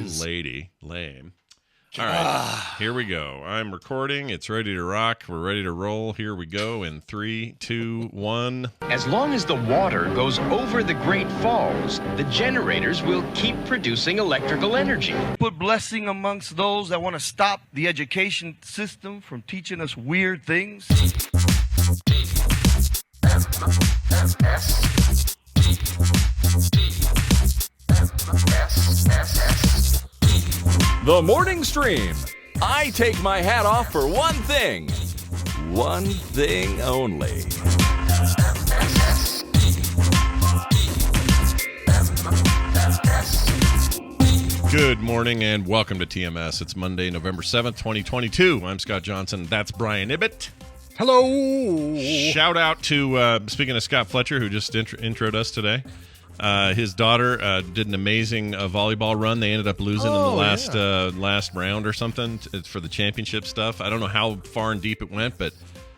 Some lady. Lame. All right, here we go. I'm recording. It's ready to rock. We're ready to roll. Here we go in 3, 2, 1. As long as the water goes over the Great Falls, the generators will keep producing electrical energy. Put blessing amongst those that want to stop the education system from teaching us weird things. The Morning Stream. I take my hat off for one thing. One thing only. Good morning and welcome to TMS. It's Monday, November 7th, 2022. I'm Scott Johnson. That's Brian Ibbett. Hello. Shout out to, speaking of Scott Fletcher, who just introed us today. His daughter did an amazing volleyball run. They ended up losing in the last round or something. It's for the championship stuff. I don't know how far and deep it went, but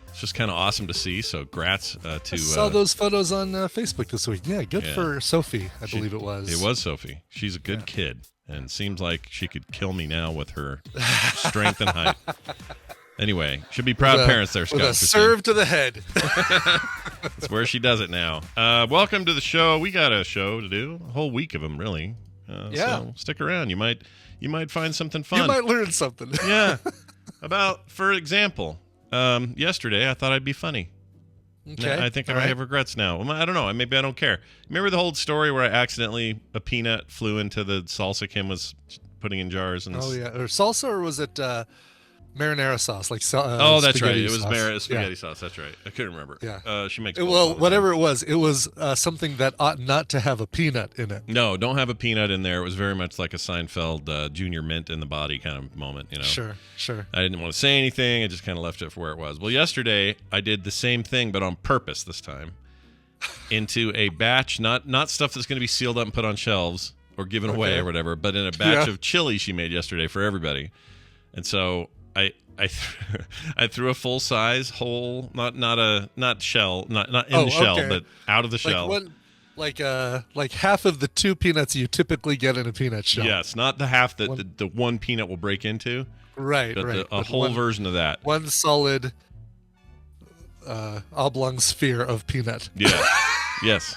it's just kind of awesome to see. So, grats to. I saw those photos on Facebook this week. Yeah, good for Sophie. I believe it was. It was Sophie. She's a good kid, and seems like she could kill me now with her strength and height. Anyway, should be proud parents there, Scott. With a serve to the head. That's where she does it now. Welcome to the show. We got a show to do, a whole week of them, really. So stick around. You might find something fun. You might learn something. Yeah. For example, yesterday I thought I'd be funny. Okay. I think I might have regrets now. I don't know. Maybe I don't care. Remember the whole story where a peanut flew into the salsa Kim was putting in jars? And or salsa, or was it marinara sauce? Like that's right. It was spaghetti yeah. sauce. That's right. I couldn't remember. Yeah. She makes whatever it was something that ought not to have a peanut in it. No, don't have a peanut in there. It was very much like a Seinfeld Junior Mint in the body kind of moment, you know. Sure. I didn't want to say anything. I just kind of left it for where it was. Well, yesterday I did the same thing, but on purpose this time, into a batch, not stuff that's going to be sealed up and put on shelves or given away or whatever, but in a batch of chili she made yesterday for everybody. And so I threw a full size whole, not shell, not in the shell, but out of the shell. Like half of the two peanuts you typically get in a peanut shell. Yes, not the half that the one peanut will break into. Right, but right. A whole version of that. One solid oblong sphere of peanut. Yeah. Yes.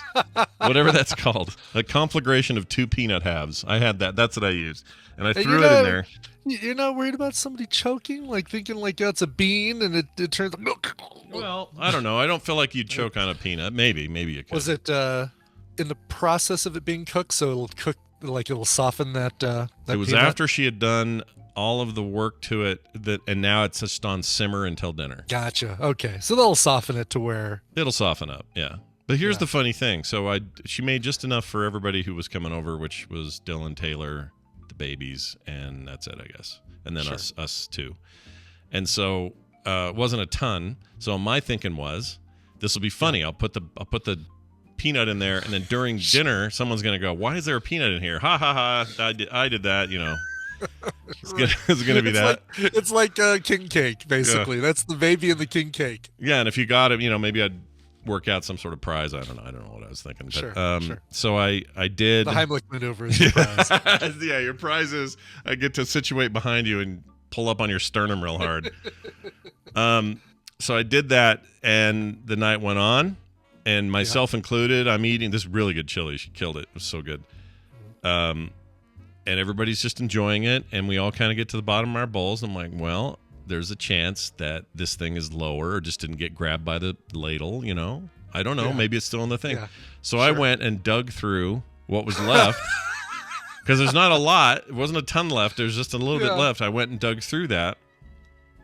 Whatever that's called. A conflagration of two peanut halves. I had that. That's what I used. And I threw it in there. You're not worried about somebody choking? Like thinking like that's a bean and it turns milk? Well, I don't know. I don't feel like you'd choke on a peanut. Maybe you could. Was it in the process of it being cooked, so it'll cook, like it'll soften that It was peanut? after she had done all of the work to it, and now it's just on simmer until dinner. Gotcha. Okay. So they'll soften it to where... It'll soften up, yeah. But here's the funny thing. So she made just enough for everybody who was coming over, which was Dylan, Taylor, the babies, and that's it, I guess. And then us too. And so it wasn't a ton. So my thinking was, this will be funny. I'll put the peanut in there, and then during dinner, someone's gonna go, "Why is there a peanut in here?" Ha ha ha! I did that, you know. It's gonna be that. It's like king cake, basically. Yeah. That's the baby in the king cake. Yeah, and if you got it, you know, maybe I'd work out some sort of prize. I don't know what I was thinking. But, sure. So I did the Heimlich maneuver is the prize. Yeah, your prize is I get to situate behind you and pull up on your sternum real hard. So I did that, and the night went on, and myself included. I'm eating this really good chili. She killed it. It was so good. And everybody's just enjoying it, and we all kind of get to the bottom of our bowls. I'm like, well, there's a chance that this thing is lower or just didn't get grabbed by the ladle, you know? I don't know. Yeah. Maybe it's still in the thing. Yeah. So I went and dug through what was left because there's not a lot. It wasn't a ton left. There's just a little bit left. I went and dug through that.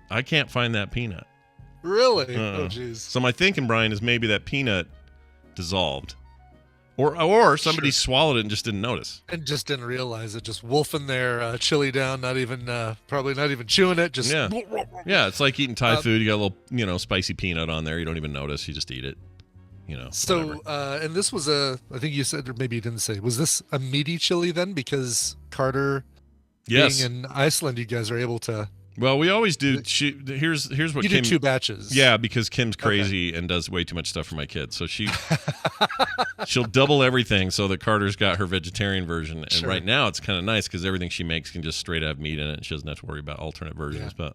I can't find that peanut. Really? Oh, jeez. So my thinking, Brian, is maybe that peanut dissolved. Or somebody swallowed it and just didn't notice. And just didn't realize it. Just wolfing their chili down, probably not even chewing it. Just yeah, it's like eating Thai food. You got a little, spicy peanut on there. You don't even notice. You just eat it. So, and this was I think you said, or maybe you didn't say, was this a meaty chili then? Because Carter being in Iceland, you guys are able to Well, we always do. Here's what You Kim do 2 batches. Yeah, because Kim's crazy and does way too much stuff for my kids. So she'll double everything so that Carter's got her vegetarian version. And right now it's kind of nice because everything she makes can just straight have meat in it. She doesn't have to worry about alternate versions. Yeah.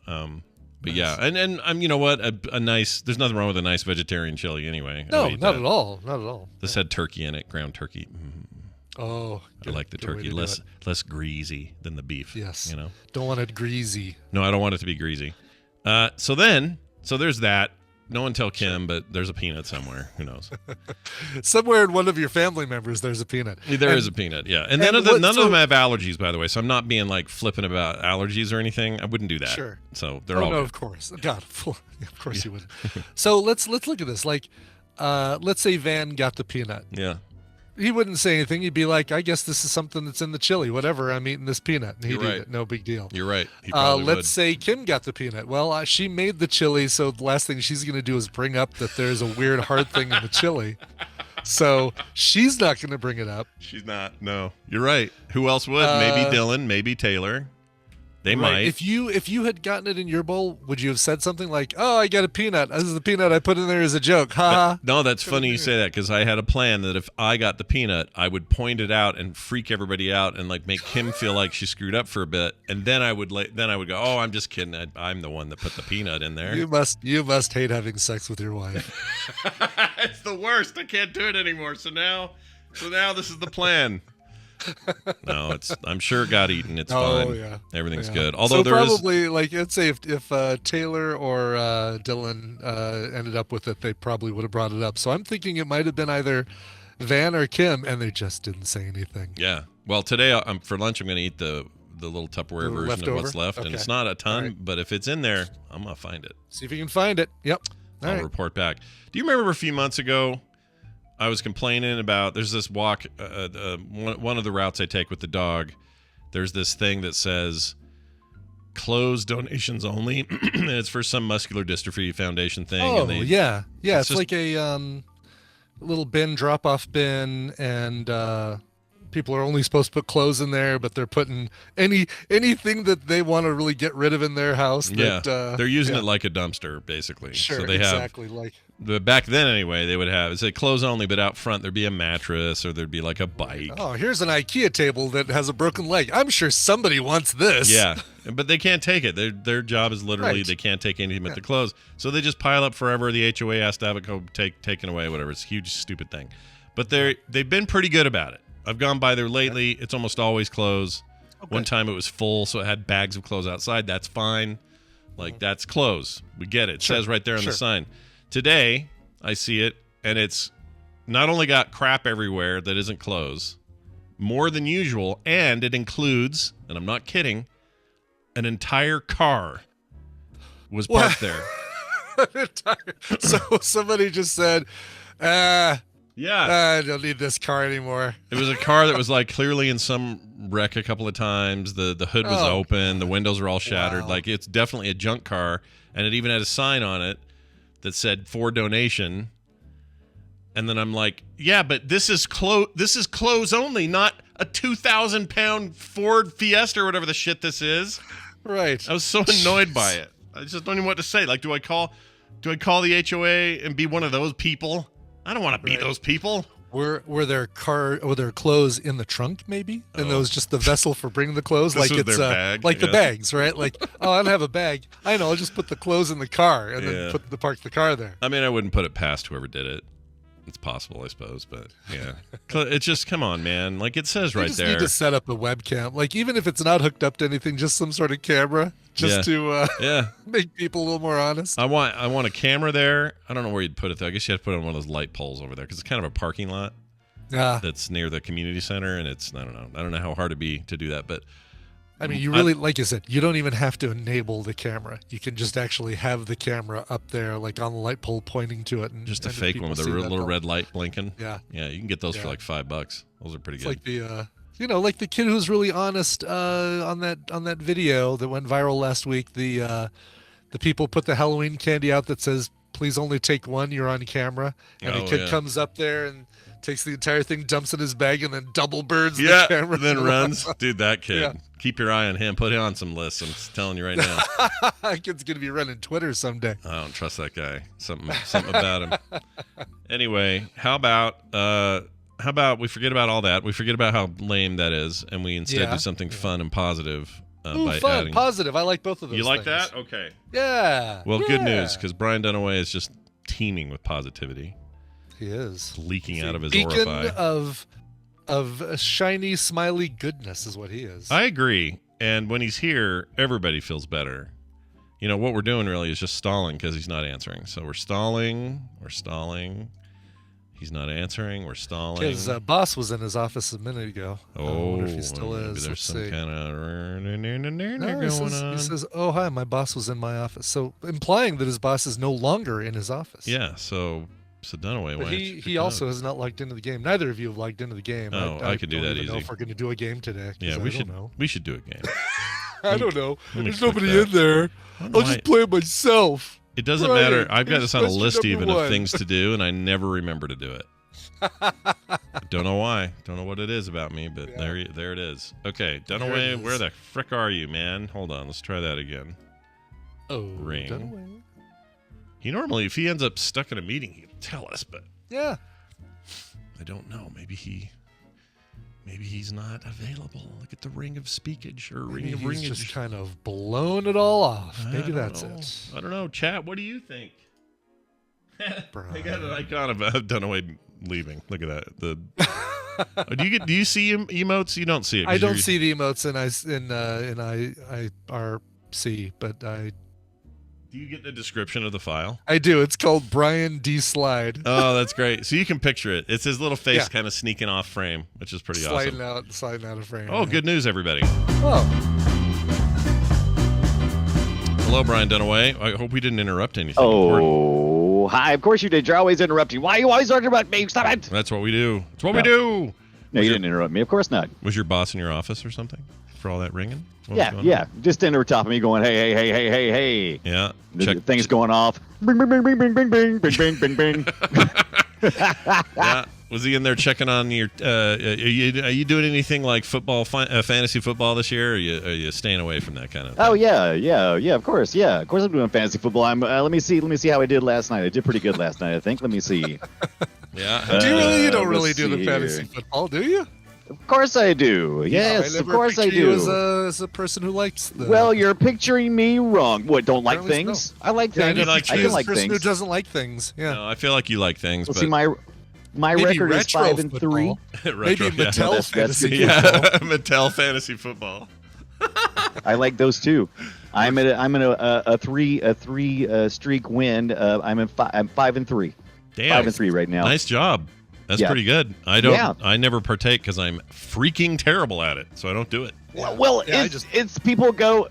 But yeah, and you know what? A nice. There's nothing wrong with a nice vegetarian chili anyway. No, not at all. Not at all. This had turkey in it, ground turkey. Oh, I like the turkey less greasy than the beef. Yes. You know. Don't want it greasy. No, I don't want it to be greasy. So there's that. No one tell Kim, but there's a peanut somewhere. Who knows? Somewhere in one of your family members, there's a peanut. There is a peanut, yeah. And none of them have allergies, by the way. So I'm not being like flippant about allergies or anything. I wouldn't do that. Sure. So they're all. No, good. of course. God, of course you wouldn't. So let's look at this. Like, let's say Van got the peanut. Yeah. He wouldn't say anything. He'd be like, I guess this is something that's in the chili. Whatever, I'm eating this peanut. And he'd eat it. No big deal. You're right. He probably let's would. say Kim got the peanut. Well, she made the chili, so the last thing she's going to do is bring up that there's a weird hard thing in the chili. So she's not going to bring it up. She's not. No. You're right. Who else would? Maybe Dylan. Maybe Taylor. They might. If you had gotten it in your bowl, would you have said something like, "Oh, I got a peanut. This is the peanut I put in there as a joke." Ha. No, that's funny you say that because I had a plan that if I got the peanut, I would point it out and freak everybody out and like make Kim feel like she screwed up for a bit, and then I would go, "Oh, I'm just kidding. I'm the one that put the peanut in there." You must hate having sex with your wife. It's the worst. I can't do it anymore. So now this is the plan. No, I'm sure it got eaten. It's fine. Yeah. Everything's good. Although there probably, like, let's say if Taylor or Dylan ended up with it, they probably would have brought it up. So I'm thinking it might have been either Van or Kim, and they just didn't say anything. Yeah. Well, today for lunch I'm going to eat the little Tupperware version leftover? of what's left, and it's not a ton, but if it's in there, I'm going to find it. See if you can find it. Yep. I'll report back. Do you remember a few months ago? I was complaining about there's this walk, one of the routes I take with the dog. There's this thing that says closed donations only, and it's for some muscular dystrophy foundation thing. Oh, and yeah. It's just like a little bin, drop-off bin, and people are only supposed to put clothes in there, but they're putting anything that they want to really get rid of in their house. Yeah, that, they're using it like a dumpster, basically. Sure, so they exactly. back then anyway, they would have it's a clothes only, but out front there'd be a mattress or there'd be like a bike. Oh, here's an IKEA table that has a broken leg. I'm sure somebody wants this. Yeah, but they can't take it. Their job is literally they can't take anything but the clothes. So they just pile up forever. The HOA has to have it taken away, whatever. It's a huge, stupid thing. But they've been pretty good about it. I've gone by there lately. It's almost always clothes. Okay. One time it was full, so it had bags of clothes outside. That's fine. That's clothes. We get it. It says right there on the sign. Today, I see it, and it's not only got crap everywhere that isn't clothes, more than usual, and it includes, and I'm not kidding, an entire car was parked there. So somebody just said, I don't need this car anymore. It was a car that was like clearly in some wreck a couple of times. The hood was open. The windows were all shattered. Wow. Like it's definitely a junk car. And it even had a sign on it that said for donation. And then I'm like, yeah, but this is clothes only, not a 2,000-pound Ford Fiesta or whatever the shit this is. Right. I was so annoyed by it. I just don't even know what to say. Like, do I call the HOA and be one of those people? I don't want to be those people. Were their clothes in the trunk maybe? And it was just the vessel for bringing the clothes? This like was it's their bag, like the bags, right? Like, oh, I don't have a bag. I know, I'll just put the clothes in the car and then park the car there. I mean, I wouldn't put it past whoever did it. It's possible, I suppose, but yeah. It's just, come on, man. Like it says right there. You need to set up a webcam. Like even if it's not hooked up to anything, just some sort of camera just to make people a little more honest. I want a camera there. I don't know where you'd put it though. I guess you have to put it on one of those light poles over there because it's kind of a parking lot. Yeah. That's near the community center, and it's I don't know how hard it'd be to do that, but I mean, you really, like you said, you don't even have to enable the camera. You can just actually have the camera up there, like on the light pole, pointing to it, and just a fake one with a little red light blinking. Yeah, you can get those for like $5. Those are pretty good. Like the, like the kid who's really honest on that video that went viral last week. The people put the Halloween candy out that says, "Please only take one. You're on camera," and the kid comes up there and takes the entire thing, dumps in his bag, and then double birds Yeah, the camera. then runs. Dude, that kid. Yeah. Keep your eye on him. Put him on some lists. I'm just telling you right now. That kid's going to be running Twitter someday. I don't trust that guy. Something about him. Anyway, how about we forget about all that? We forget about how lame that is, and we instead do something fun and positive. Ooh, fun, positive. I like both of those. You like things. that? Okay. Yeah. Well, good news, because Brian Dunaway is just teeming with positivity. He is. It's leaking out of his beacon orifice. of a shiny, smiley goodness is what he is. I agree. And when he's here, everybody feels better. You know, what we're doing really is just stalling because he's not answering. So we're stalling. He's not answering. We're stalling. His boss was in his office a minute ago. I wonder if he still maybe is. there's some Let's see. kind of No, he says, "Oh, hi, my boss was in my office." So implying that his boss is no longer in his office. Yeah, so Dunaway. But he also has not logged into the game. Neither of you have logged into the game. Oh, I could do that easy. Know if we're going to do a game today. Yeah, we should. We should do a game. I don't know. There's click nobody that. in there. I'll just play it myself. It doesn't Brian, matter. I've got here's this on a question list number even of one. things to do, and I never remember to do it. Don't know why. Don't know what it is about me, but there it is. Okay, Dunaway, where the frick are you, man? Hold on, let's try that again. Oh, Ring. Dunaway. He normally, if he ends up stuck in a meeting, he'll tell us, but Yeah. I don't know. Maybe he's not available. Look at the ring of speakage or ring Maybe of he's ringage. just kind of blown it all off. I Maybe don't that's know. it. I don't know. Chat, what do you think? Brian. I got an icon of Dunaway leaving. Look at that. Do you see emotes? You don't see it. I don't see the emotes in IRC, but I Do you get the description of the file? do. It's called Brian D. Slide. Oh, that's great. So you can picture it. It's his little face Yeah. kind of sneaking off frame, which is pretty sliding awesome. sliding out of frame. Oh, good news, everybody. Oh, Hello, Brian Dunaway. I hope we didn't interrupt anything important. Oh, hi. Of course you did. You're always interrupting. Why are you always talking about me? Stop it. That's what we do. It's what we do. No, you didn't interrupt me. Of course not. Was your boss in your office or something for all that ringing? What was going Yeah. on? Just standing over top of me going, hey. Yeah. The thing's going off. Bing, bing, bing, bing, bing, bing, bing, bing, bing, bing. Yeah. Was he in there checking on your? Are you doing anything like football, fantasy football this year? Or are you staying away from that kind of thing? Oh yeah. Of course, I'm doing fantasy football. Let me see how I did last night. I did pretty good last night, I think. Let me see. Yeah. do you really? You don't let's really do the see fantasy here. football, do you? Of course I do. Yes, I of never course I picture you do. as a person who likes the. Well, you're picturing me wrong. What? Don't like Apparently things? I like Yeah, I things. do like I things. can like person who things. doesn't like things. Yeah. No, I feel like you like things, Well, but see, my Maybe record is retro 5-3. football. retro, Maybe yeah. Mattel That's fantasy good. Yeah, football. Mattel fantasy football. I like those too. I'm in a three streak win. I'm 5-3. Damn. 5-3 right now. Nice job. That's Yeah. pretty good. I don't. Yeah. I never partake because I'm freaking terrible at it, so I don't do it. Well, Yeah, it's people go.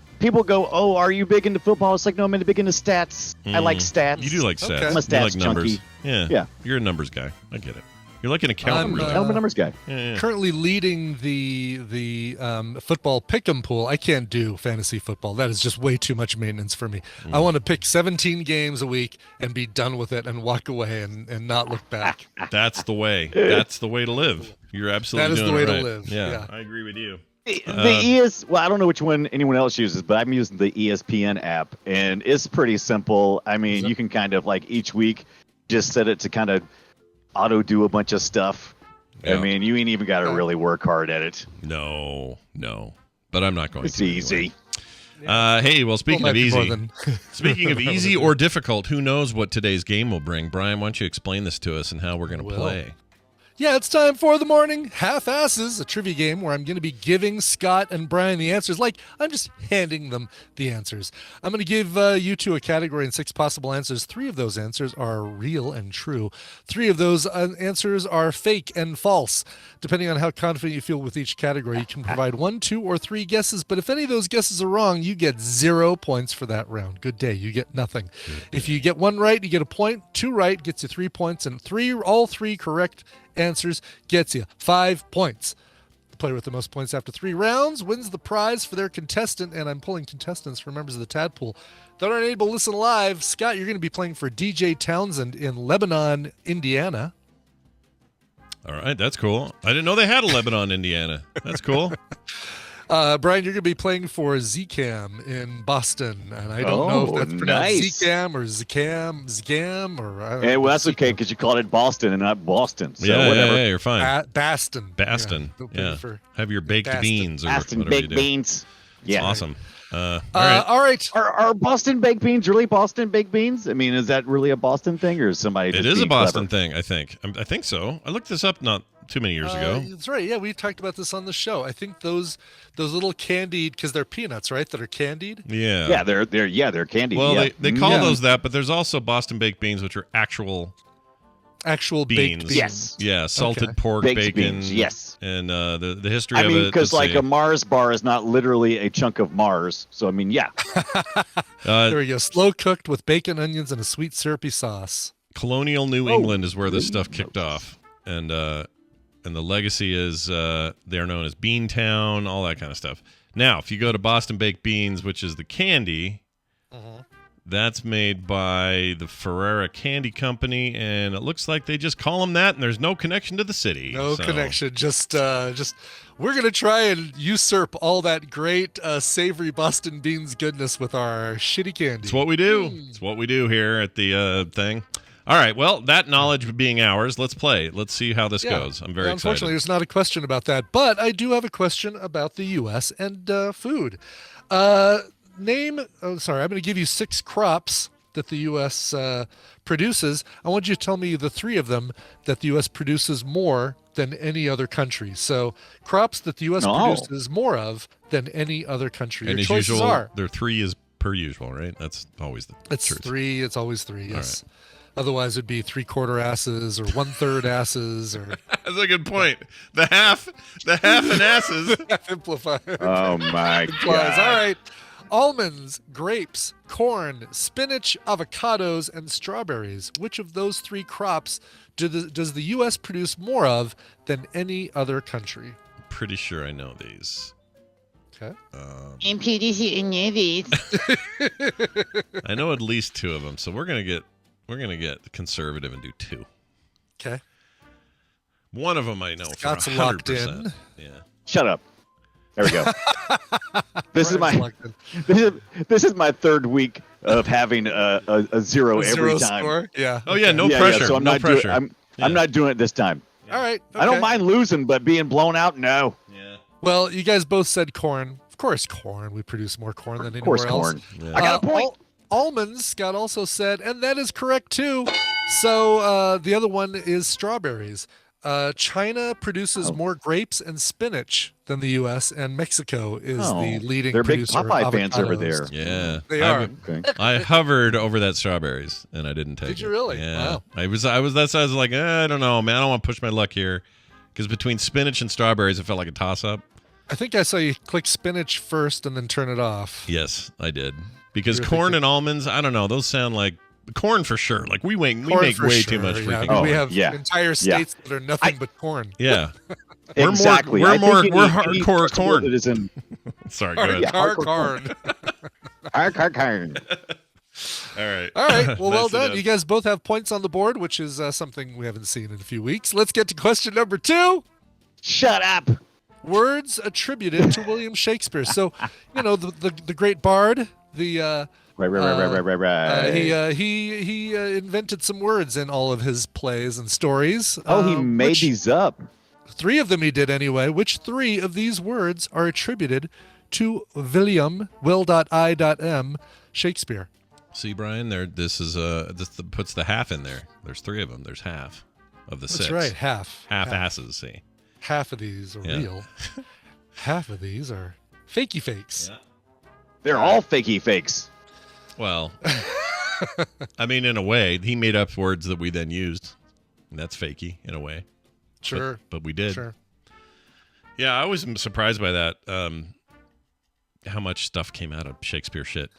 Oh, are you big into football? It's like, no, I'm big into stats. I like stats. You do like stats. Okay. I'm a You stats like numbers. junkie. Yeah. Yeah. You're a numbers guy. I get it. You're like an accountant. I'm, really. I'm a numbers guy. Yeah. Currently leading the football pick'em pool. I can't do fantasy football. That is just way too much maintenance for me. I want to pick 17 games a week and be done with it and walk away and not look back. That's the way. That's the way to live. You're absolutely That is doing the way it to right. live. Yeah, Yeah. I agree with you. Well, I don't know which one anyone else uses, but I'm using the ESPN app, and it's pretty simple. I mean, you can kind of like each week just set it to kind of auto do a bunch of stuff. Yeah. I mean, you ain't even got to really work hard at it. No. But I'm not going It's to. easy. Anyway. Hey, well, speaking Well, of might be more easy, than- speaking of easy or difficult, who knows what today's game will bring? Brian, why don't you explain this to us and how we're going to Will. play? Yeah, it's time for the morning half-asses, a trivia game where I'm going to be giving Scott and Brian the answers. Like, I'm just handing them the answers. I'm going to give you two a category and 6 possible answers. 3 of those answers are real and true. 3 of those answers are fake and false. Depending on how confident you feel with each category, you can provide 1, 2, or 3 guesses. But if any of those guesses are wrong, you get 0 points for that round. Good day. You get nothing. If you get 1 right, you get a point. 2 right gets you 3 points. And all 3 correct answers gets you 5 points. The player with the most points after 3 rounds wins the prize for their contestant, and I'm pulling contestants for members of the Tadpool that aren't able to listen live. Scott, you're going to be playing for DJ Townsend in Lebanon, Indiana. All right, that's cool. I didn't know they had a Lebanon, Indiana. That's cool. Brian, you're going to be playing for ZCAM in Boston, and I don't know if that's pronounced nice. ZCAM or Zcam or. I don't Hey, know. well, that's okay because you called it Boston and not Boston. So yeah, whatever. yeah, you're fine. Baston. Baston. Yeah. Yeah. Have your baked Baston. beans or Boston whatever you baked do. beans. Yeah. Awesome. All right. All right. Are Boston baked beans really Boston baked beans? I mean, is that really a Boston thing, or is somebody? It just is a being Boston clever? thing, I think. I think so. I looked this up not too many years ago. That's right. Yeah, we talked about this on the show. I think those little candied, because they're peanuts, right? That are candied. Yeah. Yeah, they're candy. Well, yeah. they call Yeah. those that, but there's also Boston baked beans, which are actual Actual baked beans. beans. Yes. Yeah, salted Okay. pork, Baked bacon. beans, yes. And the history I of mean, it. because let's like see. a Mars bar is not literally a chunk of Mars. So I mean, yeah. There we go. Slow cooked with bacon, onions, and a sweet syrupy sauce. Colonial New Oh, England is where this stuff kicked off, and the legacy is they're known as Beantown, all that kind of stuff. Now, if you go to Boston Baked Beans, which is the candy, that's made by the Ferrera Candy Company, and it looks like they just call them that, and there's no connection to the city. No so- connection. Just we're gonna try and usurp all that great savory Boston beans goodness with our shitty candy. It's what we do. It's what we do here at the thing. All right. Well, that knowledge being ours, let's play. Let's see how this goes. I'm very Yeah, unfortunately, excited. there's not a question about that, but I do have a question about the U.S. and food. I'm going to give you 6 crops that the U.S. Produces. I want you to tell me the 3 of them that the U.S. produces more than any other country. So crops that the U.S. produces more of than any other country. And Your as choices usual, are. there 3 is per usual, right? That's always the It's truth. 3. It's always 3. Yes. Otherwise, it'd be 3/4 asses or 1/3 asses or That's a good point. The half and asses. amplified. Oh my Implies. god. All right. Almonds, grapes, corn, spinach, avocados, and strawberries. Which of those 3 crops does the U.S. produce more of than any other country? Pretty sure I know these. Okay. I'm pretty sure I know these. I know at least 2 of them, so we're gonna get conservative and do 2. Okay. One of them I know for Scott's 100%. locked in. Yeah. Shut up. There we go. This is Brian's my locked in. this is my 3rd week of having a 0 every Zero time. score? Yeah. Oh yeah, no Yeah, pressure. so I'm no not pressure. doing. Yeah. I'm not doing it this time. All right. I don't okay. mind losing, but being blown out, no. Yeah. Well, you guys both said corn. Of course, corn. We produce more corn than Of course, anywhere else. corn. Yeah. I got a point. Almonds, Scott also said, and that is correct too. So the other one is strawberries. China produces more grapes and spinach than the U.S., and Mexico is the leading They're big producer Popeye of fans over avocados. there. Yeah. They are. Okay. I hovered over that strawberries and I didn't take it. Did you really? Yeah. Wow. I was that's why I was like, I don't know, man. I don't want to push my luck here. Because between spinach and strawberries, it felt like a toss up. I think I saw you click spinach first and then turn it off. Yes, I did. Because You're corn thinking- and almonds, I don't know. Those sound like corn for sure. Like we Corn make for way sure, too much yeah. freaking I mean, corn. we have yeah. entire states that are nothing but corn. Yeah. We're more- Exactly. we're I think more- any- we're any hardcore festival corn. That is in Sorry, go ahead. Yeah. Car, hardcore corn. corn. All right. All right. Well, well Nicely done. You guys both have points on the board, which is something we haven't seen in a few weeks. Let's get to question number 2. Shut up. Words attributed to William Shakespeare. So, you know, the great bard, the Right. he invented some words in all of his plays and stories. Oh, he made which- these up. 3 of them he did anyway. Which 3 of these words are attributed to William Will.I.M. Shakespeare? See, Brian, this puts the half in there. There's 3 of them. There's half of the 6. That's right, half Asses, see. Half of these are Yeah. real. Half of these are fakey fakes. Yeah. They're all fakey fakes. Well, I mean, in a way, he made up words that we then used. And that's fakey in a way. Sure. But we did. Sure. Yeah, I was surprised by that. How much stuff came out of Shakespeare shit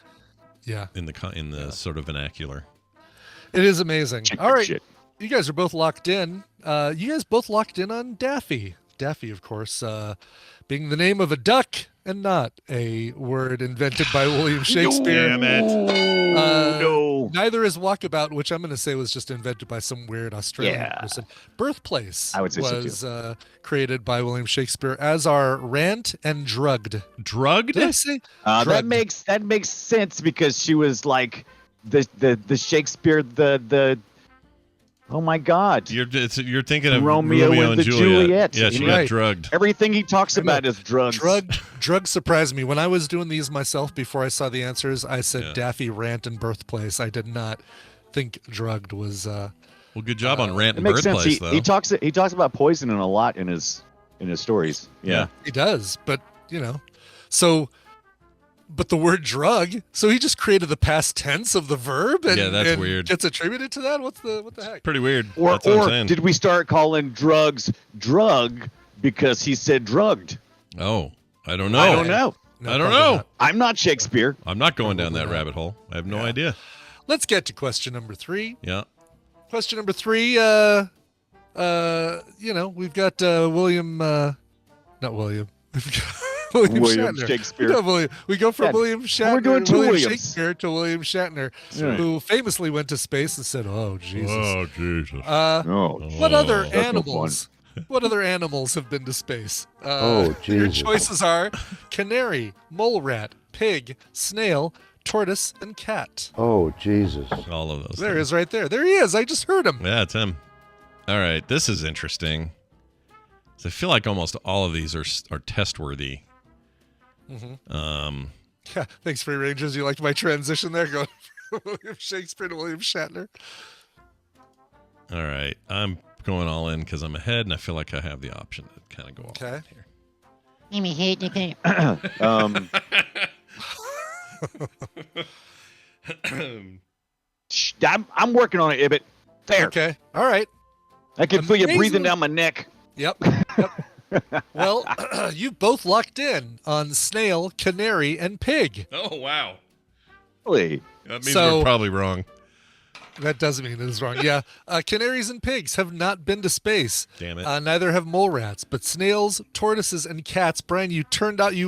Yeah. in the sort of vernacular. It is amazing. All right. Shit. You guys are both locked in. You guys both locked in on Daffy. Daffy, of course, being the name of a duck and not a word invented by William Shakespeare. Damn it. No. Neither is walkabout, which I'm going to say was just invented by some weird Australian person. Birthplace I would say so, was created by William Shakespeare, as are rant and drugged. Drugged? Did I say? That drugged. makes sense because she was like the Shakespeare the oh my God. You're thinking of Romeo and the Juliet. Yeah, she Right. got drugged. Everything he talks about is drugs. Drug surprised me. When I was doing these myself before I saw the answers, I said Yeah. Daffy, rant, and birthplace. I did not think drugged was Well, good job on rant It and makes sense. birthplace, though. He talks about poisoning a lot in his stories. Yeah. he does, but but the word drug, so he just created the past tense of the verb and, Yeah, that's and weird. gets attributed to that? What the heck? Pretty weird. Or That's what I'm saying. did we start calling drugs drug because he said drugged? Oh, I don't know. I don't know. I don't probably know. not. I'm not Shakespeare. I'm not going down that Probably not. rabbit hole. I have no idea. Let's get to question number 3. Yeah. Question number 3, we've got William, not William. We've got William Shatner. Shakespeare. We go from Yeah, William Shatner, we're doing two William Williams. Shakespeare to William Shatner, Right. who famously went to space and said, "Oh Jesus." Jesus. What other that's no animals? What other animals have been to space? Oh, Your Jesus. choices are canary, mole rat, pig, snail, tortoise, and cat. Oh, Jesus. All of those. There he things. is, right there. There he is. I just heard him. Yeah, it's him. All right, this is interesting. So I feel like almost all of these are test worthy. Yeah, thanks, Free Rangers. You liked my transition there, going from William Shakespeare to William Shatner. All right, I'm going all in because I'm ahead, and I feel like I have the option to kind of go all Okay. in here. Let me hate the I'm working on it, Ibbot. There. Okay. All right. I can feel you Amazing. breathing down my neck. Yep. Well, you both locked in on snail, canary, and pig. Oh wow, Really? that means So- we're probably wrong. That doesn't mean it is wrong. Yeah. Canaries and pigs have not been to space. Damn it. Neither have mole rats, but snails, tortoises, and cats. Brian, you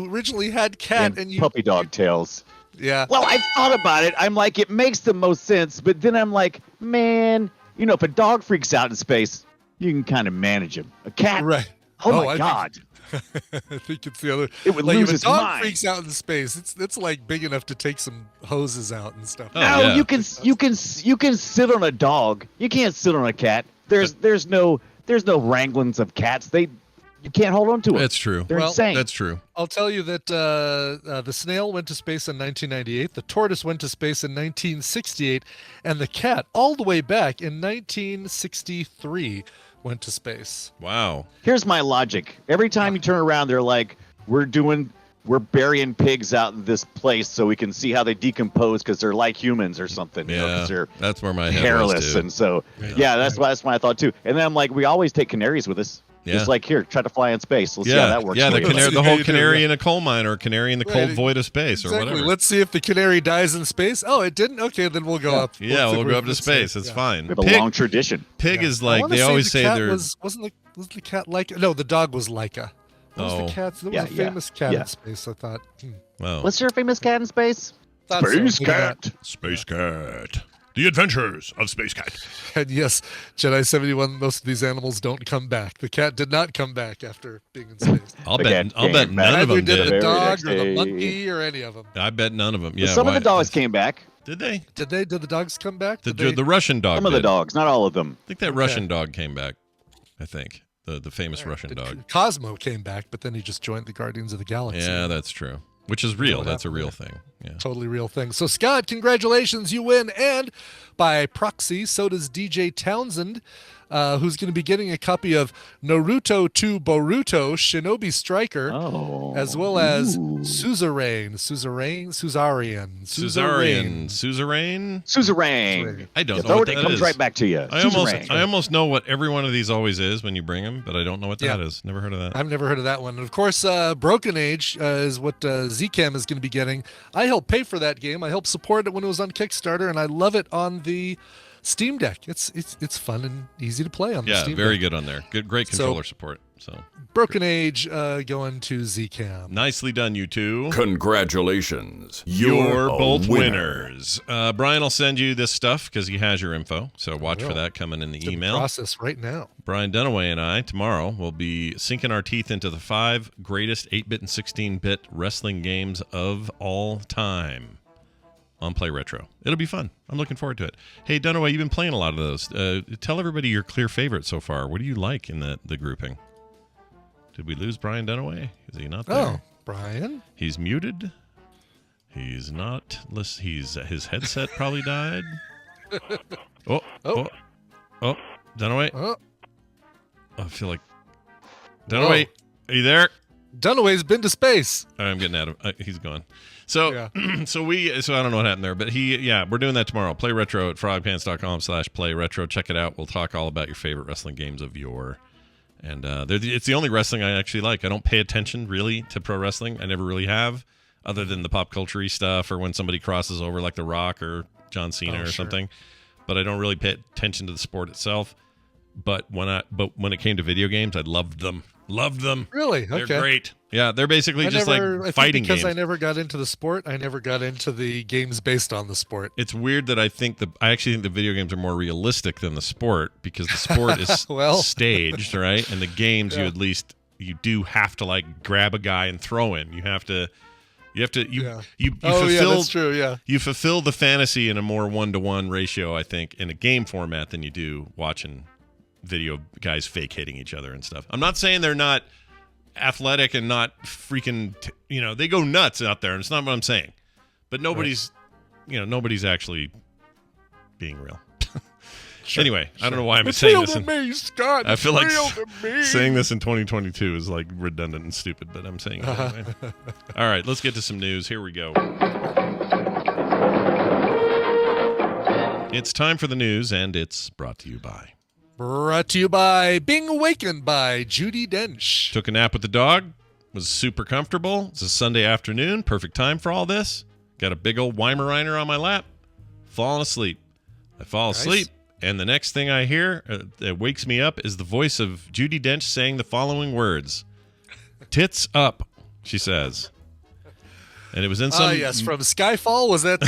originally had cat And and you. puppy dog tails. Yeah. Well, I thought about it. I'm like, it makes the most sense, but then I'm like, man, if a dog freaks out in space, you can kind of manage him. A cat, Right. oh I my think- God. I think it's the other. It would like lose if a its dog mind. freaks out in space, it's like big enough to take some hoses out and stuff. Oh, No, yeah. you can sit on a dog. You can't sit on a cat. There's no wranglings of cats. You can't hold on to them. That's true. They're Well, insane. That's true. I'll tell you that the snail went to space in 1998, the tortoise went to space in 1968, and the cat, all the way back in 1963, went to space. Wow. Here's my logic. Every time you turn around, they're like, we're burying pigs out in this place so we can see how they decompose because they're like humans or something. Yeah, 'cause they're that's where my head was hairless, too. and so that's why I thought too. And then I'm like, we always take canaries with us. Yeah. Just like here, try to fly in space. Let's see how that works. Yeah, for you. the See how whole you do, canary yeah. in a coal mine or canary in the Right, cold void of space or Exactly. whatever. Let's see if the canary dies in space. Oh, it didn't? Okay, then we'll go up. Yeah, we'll go up to let's space. see. It's Yeah. fine. We have a long tradition. Pig Yeah. is I like wanna they always the say cat they're. wasn't the cat Leica? No, the dog was Leica. What was Oh. the cat? There was Yeah, a famous cat yeah. in space. I thought. Wow. What's your famous cat in space? Thought so. Space Yeah. cat. Space Cat. The Adventures of Space Cat. And yes, Jedi 71. Most of these animals don't come back. The cat did not come back after being in space. I'll The bet. cat I'll bet came none back. of Neither them did the did. Very dog next or the day. monkey or any of them. I bet none of them. Yeah. Some of why- the dogs came back. Did they? Did they? Did the dogs come back? The, Did they? the Russian dog. Some of the did. dogs, not all of them. I think that Okay. Russian dog came back. I think the famous Russian The dog. Cosmo came back, but then he just joined the Guardians of the Galaxy. Yeah, that's true. Which is real. what That's a happened real there. thing. Yeah. Totally real thing. So, Scott, congratulations. You win. And by proxy, so does DJ Townsend, who's going to be getting a copy of Naruto to Boruto Shinobi Striker, Oh. as well as Ooh. Suzerain. Suzerain. Suzerain. I don't know Throw what it that comes is. right back to you. I almost know what every one of these always is when you bring them, but I don't know what that Yeah. is. Never heard of that. I've never heard of that one. And of course, Broken Age is what Zcam is going to be getting. I helped pay for that game. I helped support it when it was on Kickstarter, and I love it on the Steam Deck. It's fun and easy to play on the Yeah, Steam very Deck. good on there. Great So- controller support. So Broken Age going to Zcam. nicely done, you two. Congratulations. You're a both winner. winners. Brian will send you this stuff because he has your info. So watch for will. that coming in the It's in email. process right now. Brian Dunaway and I tomorrow will be sinking our teeth into the 5 greatest 8-bit and 16-bit wrestling games of all time on Play Retro. It'll be fun. I'm looking forward to it. Hey, Dunaway, you've been playing a lot of those. Tell everybody your clear favorite so far. What do you like in the grouping? Did we lose Brian Dunaway? Is he not there? Oh, Brian. He's muted. He's not. His headset probably died. Oh, Dunaway. Oh, I feel like Dunaway. Are you there? Dunaway's been to space. I'm getting at him. He's gone. So, Yeah. so I don't know what happened there, but we're doing that tomorrow. Play Retro at frogpants.com/playretro. Check it out. We'll talk all about your favorite wrestling games of yore. And it's the only wrestling I actually like. I don't pay attention really to pro wrestling. I never really have, other than the pop culture-y stuff or when somebody crosses over like The Rock or John Cena or something. But I don't really pay attention to the sport itself. But when it came to video games, I loved them. Loved them. Really? They're Okay. great. Yeah, they're basically I just like fighting because games. I never got into the sport. I never got into the games based on the sport. It's weird that I actually think the video games are more realistic than the sport because the sport is Well. staged, right? And the games you do have to like grab a guy and throw him. You fulfill that's true. Yeah. you fulfill the fantasy in a more 1-to-1 ratio, I think, in a game format than you do watching video guys fake hitting each other and stuff. I'm not saying they're not athletic and not freaking, they go nuts out there, and it's not what I'm saying. But nobody's actually being real. Anyway, I don't know why I'm It's saying real this. to me, Scott. I feel like It's real to me. saying this in 2022 is like redundant and stupid, but I'm saying it anyway. All right, let's get to some news. Here we go. It's time for the news, and it's brought to you by. Brought to you by Being Awakened by Judi Dench. Took a nap with the dog. Was super comfortable. It's a Sunday afternoon. Perfect time for all this. Got a big old Weimaraner on my lap. Falling asleep. I fall asleep, and the next thing I hear that wakes me up is the voice of Judi Dench saying the following words. Tits up, she says. And it was in some... yes, from Skyfall. Was that...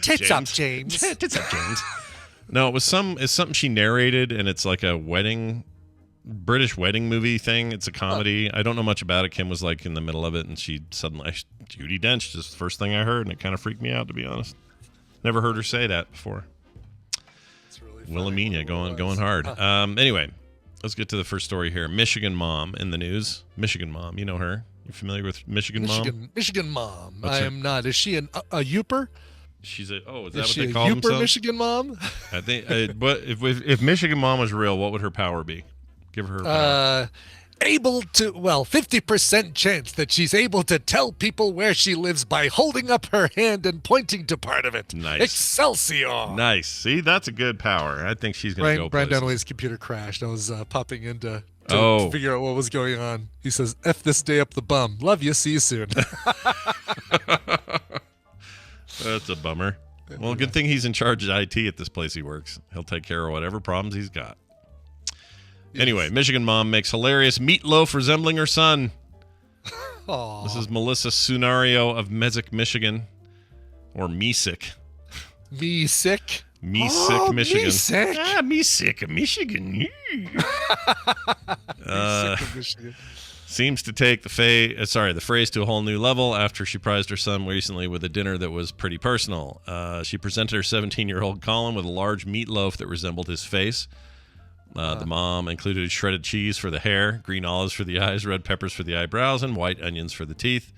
Tits up, James. James. Tits up, James. No, it's something she narrated, and it's like a British wedding movie thing. It's a comedy. I don't know much about it. Kim was like in the middle of it, and she suddenly, Judi Dench, just the first thing I heard, and it kind of freaked me out, to be honest. Never heard her say that before. It's really Wilhelmina going hard. Anyway, let's get to the first story here. Michigan mom in the news. Michigan mom, you know her. You familiar with Michigan mom? Michigan mom. What's I her- am not. Is she a Youper? She's is that Is what she they a call Youper themselves? Michigan mom? I think. But if Michigan mom was real, what would her power be? Give her power. Able to, 50% chance that she's able to tell people where she lives by holding up her hand and pointing to part of it. Nice. Excelsior. Nice. See, that's a good power. I think she's going to go Brian places. Dunaway's computer crashed. I was popping in to Oh. figure out what was going on. He says, F this day up the bum. Love you. See you soon. That's a bummer. Well, good thing he's in charge of IT at this place he works. He'll take care of whatever problems he's got. Anyway, Michigan mom makes hilarious meatloaf resembling her son. Aw. This is Melissa Sunario of Mesick, Michigan. Or Mesick. Me sick. Mesick, Michigan. Me sick. Mesick, Michigan. Sick of Michigan. Seems to take the phrase to a whole new level after she prized her son recently with a dinner that was pretty personal. She presented her 17-year-old Colin with a large meatloaf that resembled his face. The mom included shredded cheese for the hair, green olives for the eyes, red peppers for the eyebrows, and white onions for the teeth.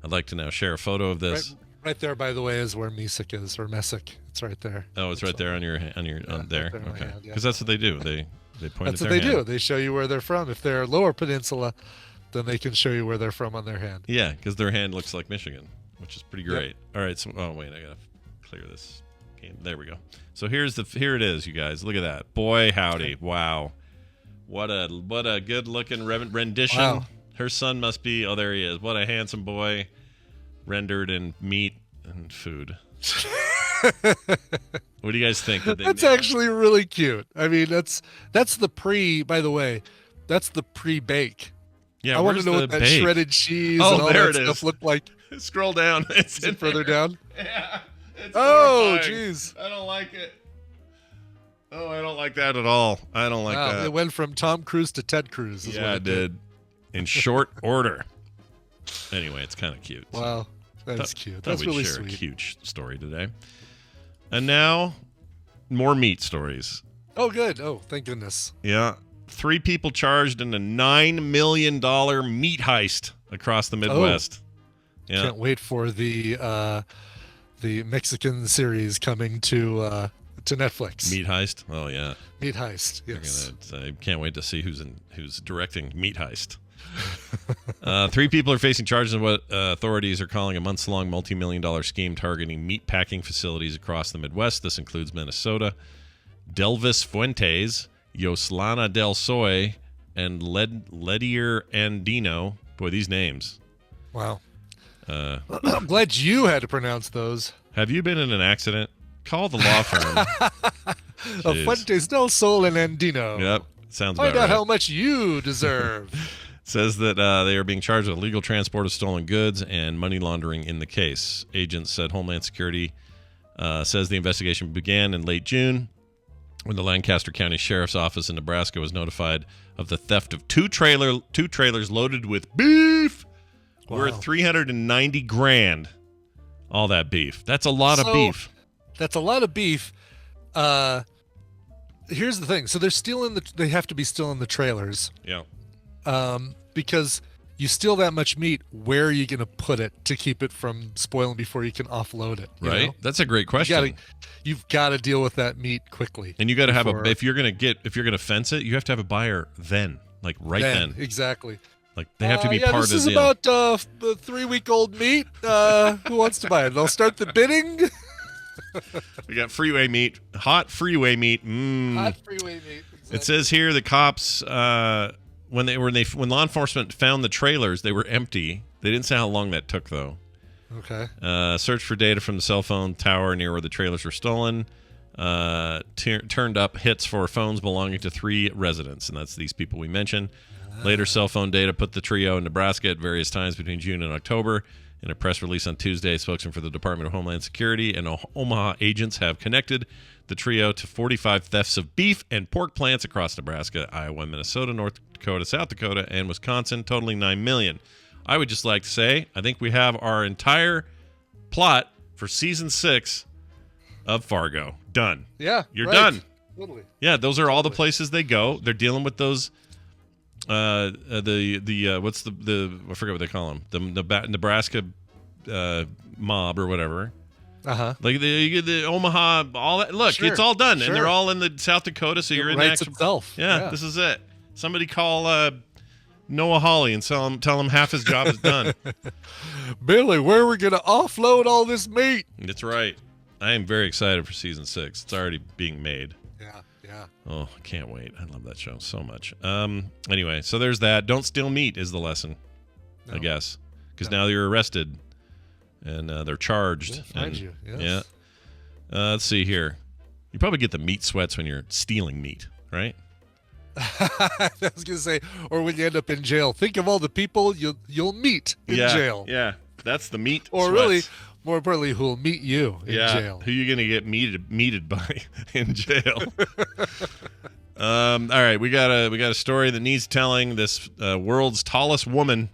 I'd like to now share a photo of this. Right there, by the way, is where Mesick is, or Messick. It's right there. Oh, it's right there on your there. right there on my Okay, hand, yeah. because that's what they do. They point That's at what their they hand. do. They show you where they're from. If they're Lower Peninsula, then they can show you where they're from on their hand. Yeah, because their hand looks like Michigan, which is pretty great. All right, so wait, I gotta clear this game. There we go. So here it is, you guys. Look at that. Boy, howdy! Wow, what a good looking rendition. Wow. Her son must be. Oh, there he is. What a handsome boy, rendered in meat and food. What do you guys think? That's actually really cute. I mean, that's the by the way, That's the pre-bake. Yeah, I want to where's know the what that bake? shredded cheese Oh, and all there that it stuff is. looked like. Scroll down. It's Is it further there. down? Yeah. It's Oh, horrifying. jeez. I don't like it. Oh, I don't like that at all. I don't like Wow, that. it went from Tom Cruise to Ted Cruz. Is Yeah, what it did. In short order. Anyway, it's kind of cute. Wow, that's Thought- cute. thought That's we'd really share sweet. a cute story today. And now, more meat stories. Oh, good. Oh, thank goodness. Yeah. 3 people charged in a $9 million meat heist across the Midwest. Yeah. Can't wait for the Mexican series coming to Netflix. Meat heist. Oh, yeah. Meat Heist. They're Yes. I can't wait to see who's directing Meat Heist. 3 people are facing charges of what authorities are calling a months-long multi-million-dollar scheme targeting meat packing facilities across the Midwest. This includes Minnesota, Delvis Fuentes, Yoslana Del Soy, and Ledier Andino. Boy, these names. Wow. I'm glad you had to pronounce those. Have you been in an accident? Call the law firm. Jeez. Fuentes del Sol and Andino. Yep. Sounds Find about out right. how much you deserve. Says that they are being charged with illegal transport of stolen goods and money laundering in the case. Agents said Homeland Security says the investigation began in late June when the Lancaster County Sheriff's Office in Nebraska was notified of the theft of two trailers loaded with beef worth $390,000. All that beef. That's a lot of beef. That's a lot of beef. Here's the thing. So they have to be still in the trailers. Yeah. Because you steal that much meat, where are you going to put it to keep it from spoiling before you can offload it? You Right. know? That's a great question. You've got to deal with that meat quickly. And you got to have before- if you're going to fence it, you have to have a buyer then, like then. Exactly. Like they have to be part of this the is deal. about a 3-week-old meat. Who wants to buy it? They'll start the bidding. We got freeway meat, hot freeway meat. Hot freeway meat. Exactly. It says here the cops when law enforcement found the trailers, they were empty. They didn't say how long that took though. Okay. Search for data from the cell phone tower near where the trailers were stolen. Turned up hits for phones belonging to 3 residents, and that's these people we mentioned. Later cell phone data put the trio in Nebraska at various times between June and October. In a press release on Tuesday, a spokesman for the Department of Homeland Security and Omaha agents have connected the trio to 45 thefts of beef and pork plants across Nebraska, Iowa, Minnesota, North Dakota, South Dakota, and Wisconsin, totaling $9 million. I would just like to say, I think we have our entire plot for season 6 of Fargo done. Yeah. You're right. done. Totally. Yeah, those are all the places they go. They're dealing with those. What's the I forget what they call them. The Nebraska mob or whatever. Like the Omaha, all that. Look, Sure, it's all done, sure. and they're all in the South Dakota. So you're in the writes actual. itself. Yeah, this is it. Somebody call Noah Hawley and tell him half his job is done. Billy, where are we going to offload all this meat? That's right. I am very excited for season 6. It's already being made. Yeah. Oh, I can't wait. I love that show so much. Anyway, so there's that. Don't steal meat is the lesson, I No. guess. Because now you're arrested and they're charged. We'll find and, you, yes. Yeah. Let's see here. You probably get the meat sweats when you're stealing meat, right? I was going to say, or when you end up in jail. Think of all the people you'll meet in jail. Yeah. That's the meat Or sweats. really, more importantly, who'll meet you in jail. Who you going to get meated by in jail? All right, we got a story that needs telling. This world's tallest woman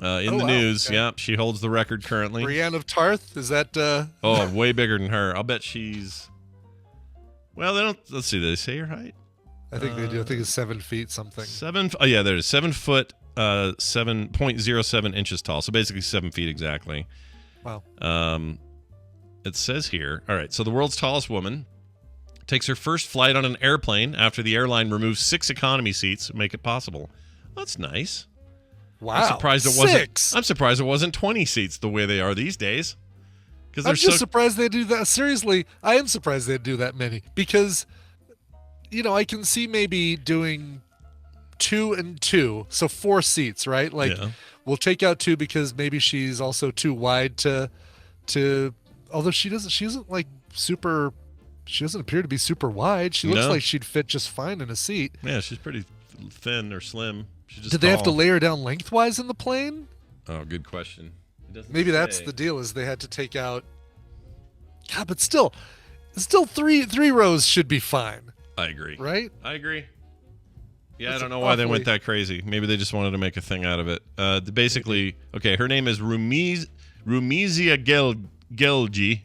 in the news. Okay. Yep, she holds the record currently. Brienne of Tarth, is that... Oh, way bigger than her. I'll bet she's... Well, they don't... Let's see. Did they say her height? I think they do. I think it's 7 feet something. 7... Oh, yeah, there it is. 7 foot, 7.07 inches tall. So basically 7 feet exactly. Wow. It says here... All right, so the world's tallest woman takes her first flight on an airplane after the airline removes 6 economy seats to make it possible. That's nice. Wow. I'm surprised it wasn't. 6? I'm surprised it wasn't 20 seats the way they are these days. Because I'm they're just so. surprised they do that. Seriously, I am surprised they do that many because, I can see maybe doing 2 and 2, so 4 seats, right? Like, Yeah. we'll take out 2 because maybe she's also too wide to. Although she isn't like super. She doesn't appear to be super wide. She looks No. like she'd fit just fine in a seat. Yeah, she's pretty thin or slim. She's just Did they have to tall. lay her down lengthwise in the plane? Oh, good question. It doesn't Maybe that's say. the deal. Is they had to take out. God, but still three rows should be fine, I agree. right? I agree. Yeah, That's I don't know why they went awfully- that crazy. Maybe they just wanted to make a thing out of it. Basically, okay, her name is Rumizia Gelgi.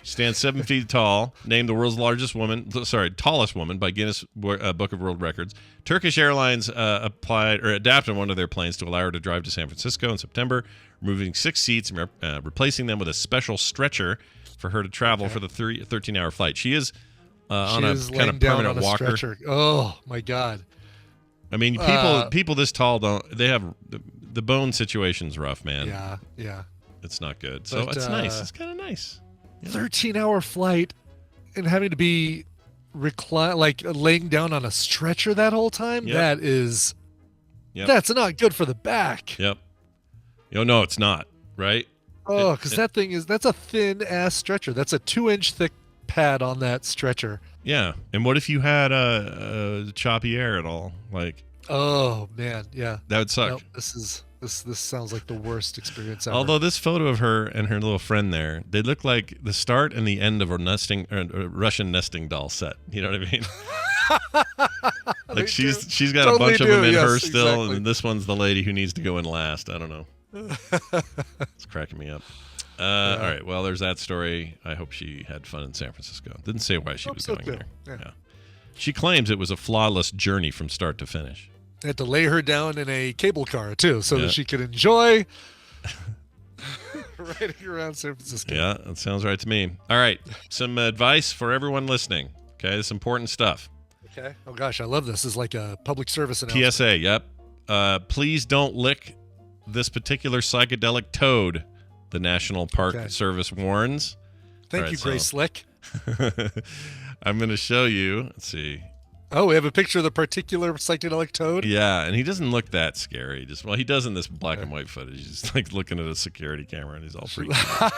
She stands 7 feet tall, named the world's tallest woman by Guinness Book of World Records. Turkish Airlines adapted one of their planes to allow her to drive to San Francisco in September, removing 6 seats and replacing them with a special stretcher for her to travel for the 13-hour flight. She is on She a is kind laying of down permanent on a walker. stretcher. Oh my God. I mean, people this tall they have the bone situation's rough, man. Yeah. It's not good. So But, it's nice. It's kind of nice. 13-hour flight and having to be laying down on a stretcher that whole time. Yep. That is, Yep. that's not good for the back. Yep. No, it's not. Right? Oh, because that's a thin ass stretcher. That's a 2-inch thick pad on that stretcher. Yeah. And what if you had a choppy air at all? Like, Oh man, yeah. that would suck. Nope, this sounds like the worst experience ever. Although this photo of her and her little friend there, they look like the start and the end of a Russian nesting doll set. You know what I mean? They Like she's got Totally a bunch of do, them in yes, her still, exactly. and this one's the lady who needs to go in last. I don't know. It's cracking me up. All right. Well, there's that story. I hope she had fun in San Francisco. Didn't say why she Hope was so, going too. there. Yeah. She claims it was a flawless journey from start to finish. They had to lay her down in a cable car too, so Yeah. that she could enjoy riding around San Francisco. Yeah, that sounds right to me. All right. Some advice for everyone listening. Okay, this is important stuff. Okay. Oh gosh, I love this. This is like a public service announcement. PSA, yep. Please don't lick this particular psychedelic toad, the National Park Okay. Service warns. Thank All you, right, Gray so- Slick. I'm going to show you. Let's see. Oh, we have a picture of the particular psychedelic toad. Yeah, and he doesn't look that scary. He does in this black and white footage. He's like looking at a security camera and he's all freaked out.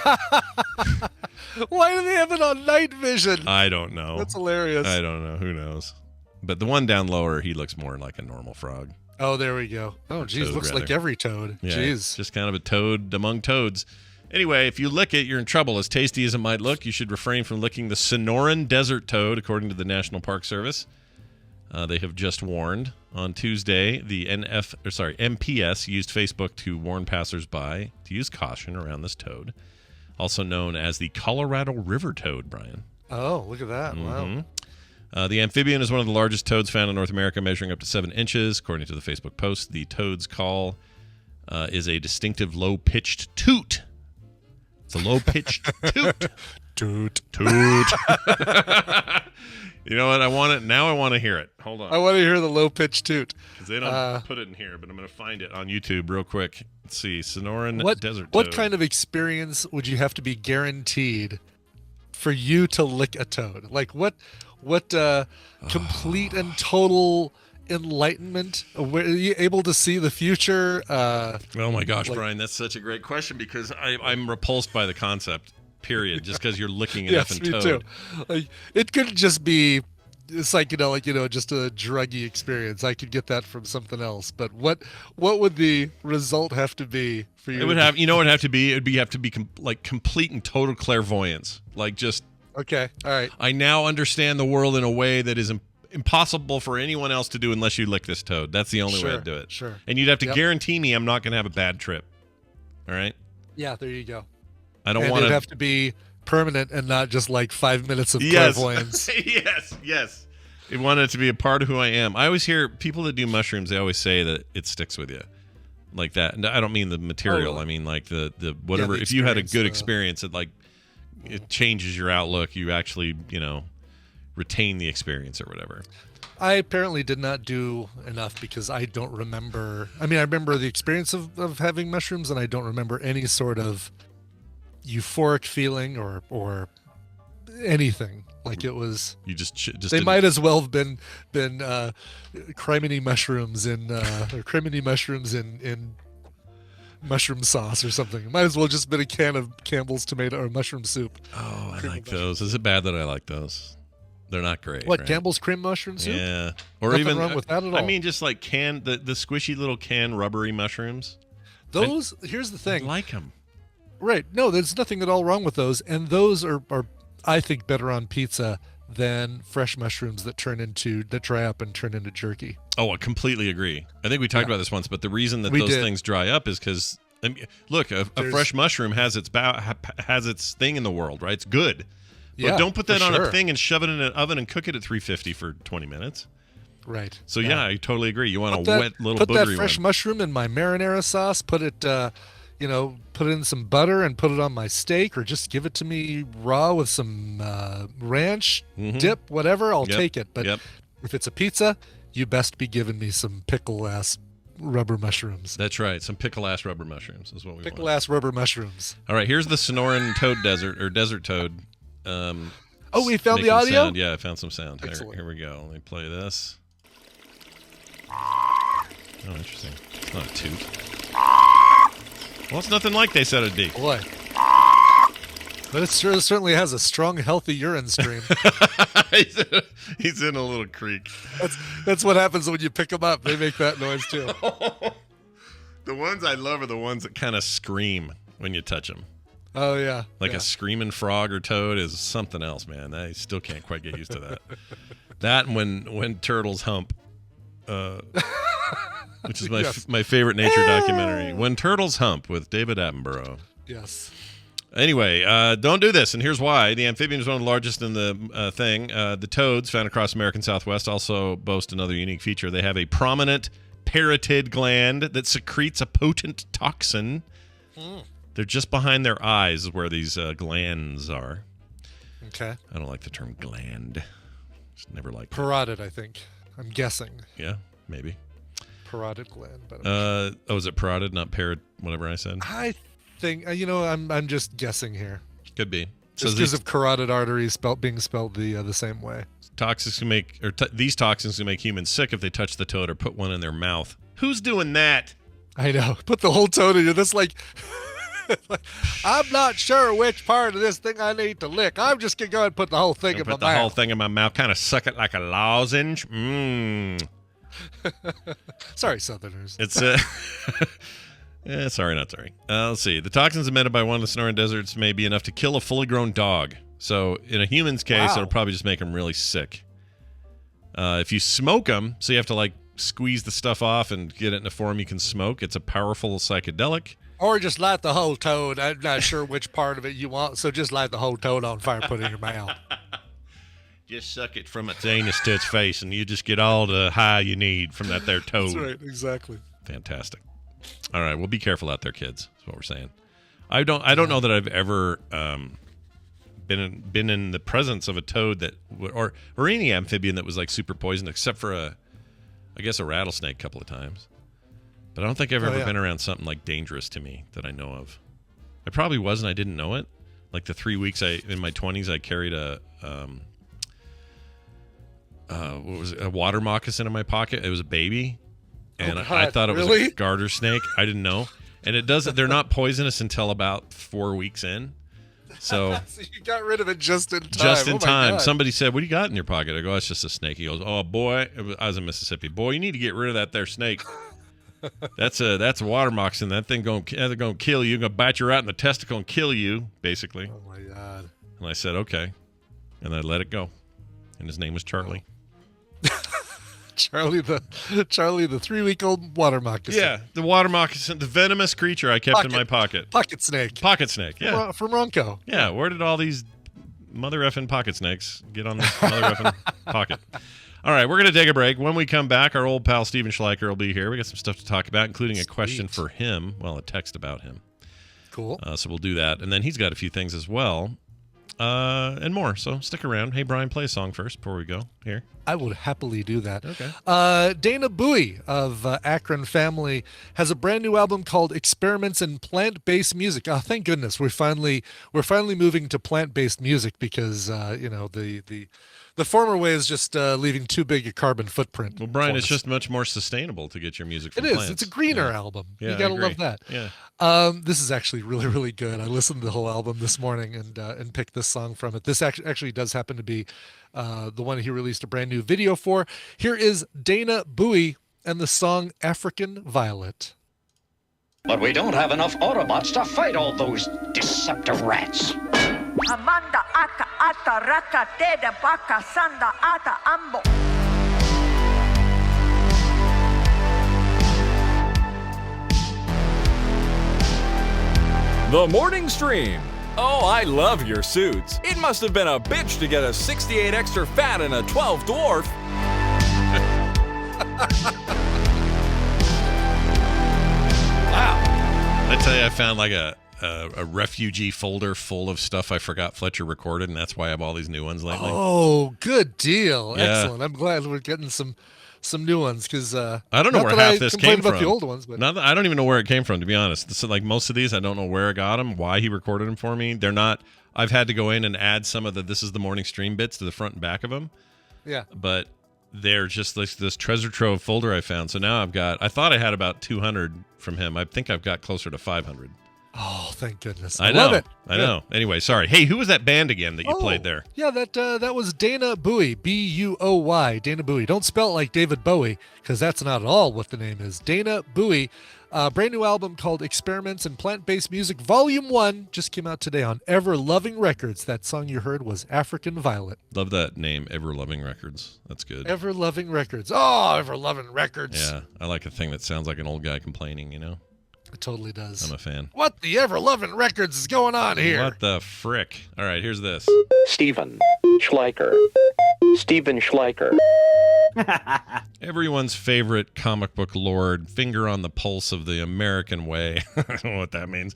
Why do they have it on night vision? I don't know. That's hilarious. I don't know. Who knows? But the one down lower, he looks more like a normal frog. Oh, there we go. Oh, geez, Toad, looks like rather. every toad. Yeah, Jeez. just kind of a toad among toads. Anyway, if you lick it, you're in trouble. As tasty as it might look, you should refrain from licking the Sonoran desert toad, according to the National Park Service. They have just warned. On Tuesday, the MPS used Facebook to warn passersby to use caution around this toad, also known as the Colorado River toad, Brian. Oh, look at that. Wow. The amphibian is one of the largest toads found in North America, measuring up to 7 inches. According to the Facebook post, the toad's call is a distinctive low-pitched toot. It's a low-pitched toot. Toot. Toot. You know what? I want to hear it. Hold on. I want to hear the low pitched toot. 'Cause they don't put it in here, but I'm going to find it on YouTube real quick. Let's see. Sonoran desert toad. What kind of experience would you have to be guaranteed for you to lick a toad? Like what complete and total enlightenment? Are you able to see the future? Oh my gosh, like- Brian, that's such a great question because I'm repulsed by the concept. Period. Just because you're licking an effing me toad. too. Like it could just be psychedelic, just a druggy experience. I could get that from something else. But what would the result have to be for you? It would have. You know what it would have to be? It would have to be complete and total clairvoyance. Like just. Okay. All right. I now understand the world in a way that is impossible for anyone else to do unless you lick this toad. That's the only way to do it. Sure. And you'd have to Yep. guarantee me I'm not going to have a bad trip. All right. Yeah. There you go. I don't And want it'd have to be permanent and not just like 5 minutes of Yes. clairvoyance. yes. I want it to be a part of who I am. I always hear people that do mushrooms. They always say that it sticks with you, like that. And I don't mean the material. Oh. I mean like the whatever. the if you had a experience, good experience, it changes your outlook. You actually retain the experience or whatever. I apparently did not do enough because I don't remember. I mean, I remember the experience of having mushrooms, and I don't remember any sort of euphoric feeling or anything. Like it was. You just They didn't- might as well have been criminy mushrooms in or criminy mushrooms in mushroom sauce or something. It might as well just been a can of Campbell's tomato or mushroom soup. Oh, I cream like of those. Is it bad that I like those? They're not great. What, right? Campbell's cream mushroom soup? Yeah. Or Nothing even wrong with that at all. I mean, just like the squishy little canned rubbery mushrooms. Those, here's the I thing. like them. Right. No, there's nothing at all wrong with those. And those are I think, better on pizza than fresh mushrooms that dry up and turn into jerky. Oh, I completely agree. I think we talked about this once, but the reason that We those did. things dry up is because, I mean, look, a fresh mushroom has its thing in the world, right? It's good. But Yeah, don't put that for on sure. a thing and shove it in an oven and cook it at 350 for 20 minutes. Right. So, yeah, I totally agree. You want Put a wet little Put that boogery fresh one. mushroom in my marinara sauce. Put it, put in some butter and put it on my steak, or just give it to me raw with some ranch dip, whatever. I'll Yep, take it. But yep. if it's a pizza, you best be giving me some pickle-ass rubber mushrooms. That's right. Some pickle-ass rubber mushrooms is what we want. Pickle-ass rubber mushrooms. All right, here's the Sonoran toad desert toad. Oh, we found the making audio? sound. Yeah, I found some sound. Excellent. Here we go. Let me play this. Oh, interesting. It's not a toot. Well, it's nothing like they said it'd be. Boy. But it certainly has a strong, healthy urine stream. He's in a little creek. That's what happens when you pick them up. They make that noise too. The ones I love are the ones that kind of scream when you touch them. Oh, yeah. Like yeah. a screaming frog or toad is something else, man. I still can't quite get used to that. That and when turtles hump, which is my favorite nature documentary. When Turtles Hump with David Attenborough. Yes. Anyway, don't do this, and here's why. The amphibian is one of the largest in the thing. The toads found across American Southwest also boast another unique feature. They have a prominent parotid gland that secretes a potent toxin. They're just behind their eyes where these glands are. Okay. I don't like the term gland. Just never liked it. Parotid, I think. I'm guessing. Yeah, maybe. Parotid gland. But Is it parotid, not parrot, whatever I said? I think, I'm just guessing here. Could be. Just because of carotid arteries being spelled the same way. These toxins can make humans sick if they touch the toad or put one in their mouth. Who's doing that? I know. Put the whole toad in you. That's like, I'm not sure which part of this thing I need to lick. I'm just going to go ahead and put the whole thing in my Put the mouth. whole thing in my mouth, kind of suck it like a lozenge. Mmm. Sorry, Southerners. It's sorry, not sorry. Let's see. The toxins emitted by one of the Sonoran deserts may be enough to kill a fully grown dog. So in a human's case, Wow. it'll probably just make them really sick. If you smoke them, so you have to like squeeze the stuff off and get it in a form you can smoke. It's a powerful psychedelic. Or just light the whole toad. I'm not sure which part of it you want, so just light the whole toad on fire and put it in your mouth. Just suck it from its anus to its face, and you just get all the high you need from that there toad. That's right, exactly. Fantastic. All right, well, be careful out there, kids. That's what we're saying. I don't know that I've ever been in the presence of a toad that or any amphibian that was like super poisoned, except for a rattlesnake a couple of times. But I don't think I've ever been around something like dangerous to me that I know of. I probably was, and I didn't know it. Like the 3 weeks in my 20s, I carried a water moccasin in my pocket. It was a baby, and I thought it was a garter snake. I didn't know, and they're not poisonous until about 4 weeks in. So So you got rid of it just in time. just in Oh my time, God. somebody said, "What do you got in your pocket?" I go, "It's just a snake." He goes, "Oh boy," I was in Mississippi. "Boy, you need to get rid of that there snake. That's a water moccasin. That thing gonna kill you. Gonna bite you right in the testicle and kill you, basically." Oh my God. And I said, "Okay," and I let it go. And his name was Charlie. Charlie the 3-week-old water moccasin. Yeah, the water moccasin, the venomous creature I kept in my pocket. Pocket snake. Pocket snake. Yeah, From Ronco. yeah. Where did all these mother effing pocket snakes get on this mother effing pocket? All right, we're going to take a break. When we come back, our old pal Steven Schleicher will be here. We got some stuff to talk about, including a question for him. Well, a text about him. Cool. So we'll do that. And then he's got a few things as well. And more. So stick around. Hey, Brian, play a song first before we go here. I would happily do that. Okay. Dana Bowie of Akron Family has a brand new album called Experiments in Plant-Based Music. Oh, thank goodness we're finally moving to plant-based music because the The former way is just leaving too big a carbon footprint. Well, Brian, for it's us. just much more sustainable to get your music from It is. plants. It's a greener Yeah. album. Yeah, You I gotta agree. love that. Yeah. This is actually really, really good. I listened to the whole album this morning and picked this song from it. This actually does happen to be the one he released a brand new video for. Here is Dana Bowie and the song African Violet. But we don't have enough Autobots to fight all those deceptive rats. Amanda aka ata raka dede baka sanda ata ambo. The Morning Stream. Oh, I love your suits. It must have been a bitch to get a 68 extra fat and a 12 dwarf. Wow. I tell you, I found like a refugee folder full of stuff I forgot Fletcher recorded, and that's why I have all these new ones lately. Oh, good deal. Yeah. Excellent. I'm glad we're getting some new ones because I don't know where half this came about from. the old ones, but Not that, I don't even know where it came from, to be honest. So, like most of these, I don't know where I got them, why he recorded them for me. They're not. I've had to go in and add some of the "This Is the Morning Stream" bits to the front and back of them, yeah. but they're just like this treasure trove folder I found. So now I've got. I thought I had about 200 from him. I think I've got closer to 500. Oh, thank goodness. I love know. it. I Good. know. Anyway, sorry. Hey, who was that band again that you played there? Yeah, that was Dana Bowie, Buoy, Dana Bowie. Don't spell it like David Bowie, because that's not at all what the name is. Dana Bowie, brand new album called Experiments in Plant-Based Music, Volume 1, just came out today on Ever Loving Records. That song you heard was African Violet. Love that name, Ever Loving Records. That's good. Ever Loving Records. Oh, Ever Loving Records. Yeah, I like a thing that sounds like an old guy complaining, you know? It totally does. I'm a fan. What the Ever Loving Records is going on here? What the frick? All right, here's this. Steven Schleicher. Steven Schleicher. Everyone's favorite comic book lord, finger on the pulse of the American way. I don't know what that means.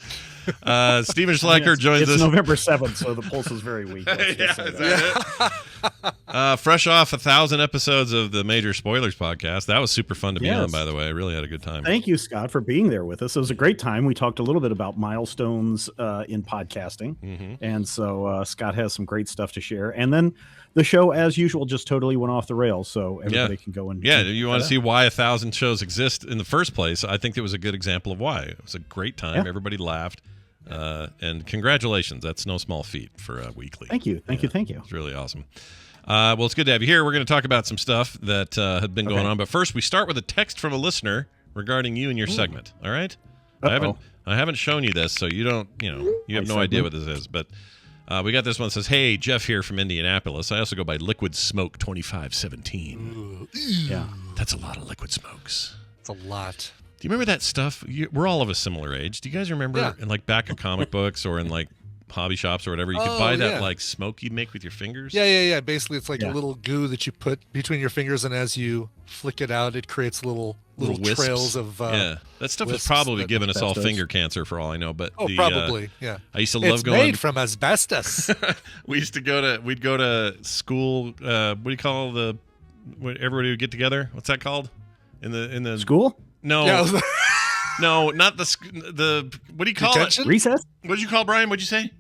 Stephen Schleicher joins it's us. November 7th, so the pulse is very weak. Let's just say Is that. that it? Fresh off 1,000 episodes of the Major Spoilers podcast. That was super fun to be on, Yes. by the way. I really had a good time. Thank you, Scott, for being there with us. It was a great time. We talked a little bit about milestones in podcasting. Mhm. And so Scott has some great stuff to share. And then the show, as usual, just totally went off the rails. So everybody can go and. Yeah, and you check want that to see why 1,000 shows exist in the first place? I think it was a good example of why. It was a great time. Yeah. Everybody laughed. And congratulations. That's no small feat for a weekly. Thank you. Thank you. It's really awesome. Well, it's good to have you here. We're going to talk about some stuff that had been going on. But first, we start with a text from a listener regarding you and your segment. All right? I haven't shown you this, so you don't, you have no idea what this is. But we got this one that says, "Hey, Jeff here from Indianapolis. I also go by Liquid Smoke 2517. Yeah. That's a lot of liquid smokes. It's a lot. Do you remember that stuff? We're all of a similar age. Do you guys remember in like back of comic books or in like hobby shops or whatever, you could buy that like smoke you make with your fingers? Yeah. Basically, it's like a little goo that you put between your fingers, and as you flick it out, it creates little wisps. trails of that stuff is wisps probably that- giving us all asbestos. finger cancer for all I know. But probably, yeah. I used to It's love going. made from asbestos. We'd go to school. What do you call everybody would get together? What's that called? In the School? No. Yeah. No, not the what do you call Detention? it? Recess? What did you call Brian? What'd you say?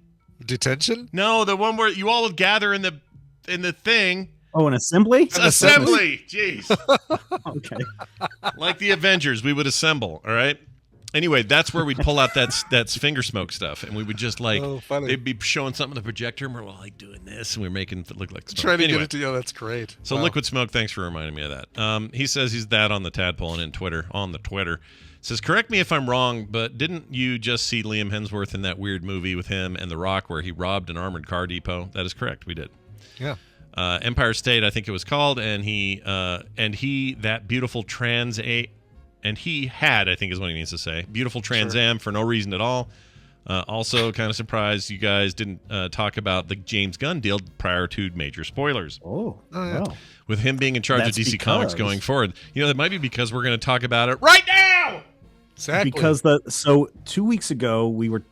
Detention? No, the one where you all would gather in the thing. Oh, an assembly? Assembly. Jeez. Okay. Like the Avengers, we would assemble. All right. Anyway, that's where we'd pull out that finger smoke stuff, and we would just like they'd be showing something on the projector, and we're all like doing this, and we're making it look like smoke. Trying to Anyway, get it to you. That's great. so Wow. Liquid Smoke, thanks for reminding me of that. He says he's that on the Tadpole and on the Twitter. Says, correct me if I'm wrong, but didn't you just see Liam Hemsworth in that weird movie with him and The Rock where he robbed an armored car depot? That is correct. We did. Yeah. Empire State, I think it was called, and he that beautiful and he had, I think is what he means to say, beautiful Trans Am for no reason at all. Also, kind of surprised you guys didn't talk about the James Gunn deal prior to Major Spoilers. Oh, yeah. well. With him being in charge That's of DC Comics because- going forward. That might be because we're going to talk about it right now. Exactly. Because 2 weeks ago we were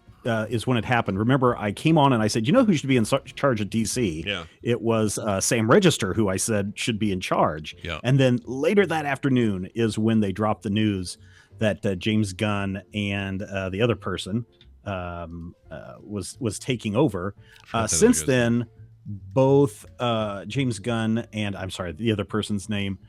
is when it happened. Remember, I came on and I said, who should be in charge of DC? Yeah. It was Sam Register, who I said should be in charge. Yeah. And then later that afternoon is when they dropped the news that James Gunn and the other person was taking over. Forgot that Since goes. then, both James Gunn and I'm sorry, the other person's name,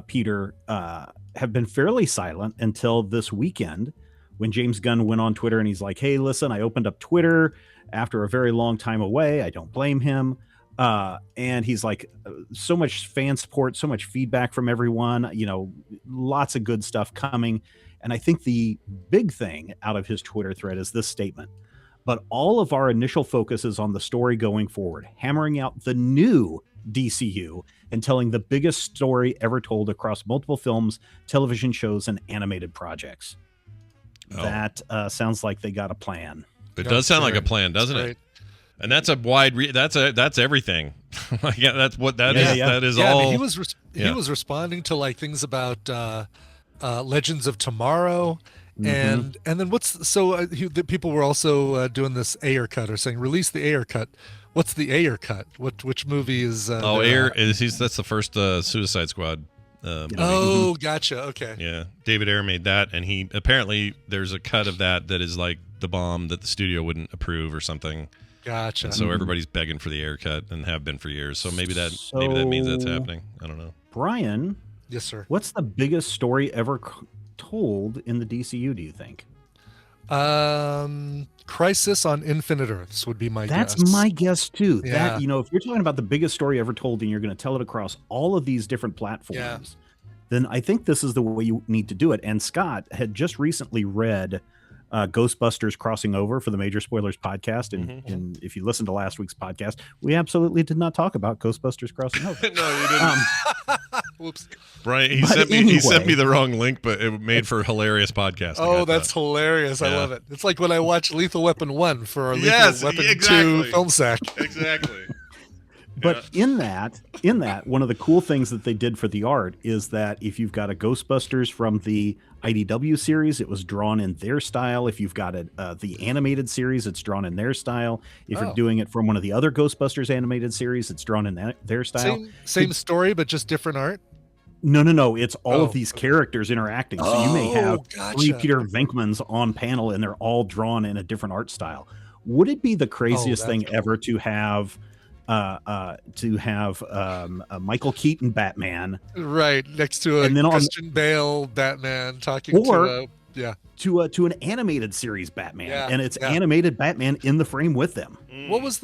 Peter, have been fairly silent until this weekend when James Gunn went on Twitter and he's like, hey, listen, I opened up Twitter after a very long time away. I don't blame him. And he's like, so much fan support, so much feedback from everyone, lots of good stuff coming. And I think the big thing out of his Twitter thread is this statement. But all of our initial focus is on the story going forward, hammering out the new DCU and telling the biggest story ever told across multiple films, television shows, and animated projects. Oh. That sounds like they got a plan. It does sound like a plan, doesn't it? And that's a wide. That's everything. That's what that is. That is all. I mean, he was responding to like things about Legends of Tomorrow. And then the people were also doing this Ayer cut or saying release the Ayer cut. What's the Ayer cut? Which movie is? Ayer is that's the first Suicide Squad. Oh, gotcha. Okay. Yeah, David Ayer made that, and he apparently there's a cut of that is like the bomb that the studio wouldn't approve or something. Gotcha. And so everybody's begging for the Ayer cut and have been for years. So maybe that means that's happening. I don't know. Brian. Yes, sir. What's the biggest story ever told in the DCU, do you think? Crisis on Infinite Earths would be my guess. That's my guess too. Yeah. That, if you're talking about the biggest story ever told and you're going to tell it across all of these different platforms, then I think this is the way you need to do it. And Scott had just recently read Ghostbusters Crossing Over for the Major Spoilers podcast. And if you listen to last week's podcast, we absolutely did not talk about Ghostbusters Crossing Over. No, you didn't. Whoops. Brian, he sent me the wrong link, but it made for hilarious podcasting. Oh, that's hilarious. I love it. It's like when I watched Lethal Weapon 1 for our Lethal Weapon 2 film sack. Exactly. But in that, one of the cool things that they did for the art is that if you've got a Ghostbusters from the IDW series, it was drawn in their style. If you've got the animated series, it's drawn in their style. If you're doing it from one of the other Ghostbusters animated series, it's drawn in their style. Same story, but just different art? No. It's all of these characters interacting. So you may have 3 Peter Venkmans on panel, and they're all drawn in a different art style. Would it be the craziest thing ever to have a Michael Keaton Batman next to a Christian Bale Batman talking to an animated series Batman, and it's animated Batman in the frame with them? What was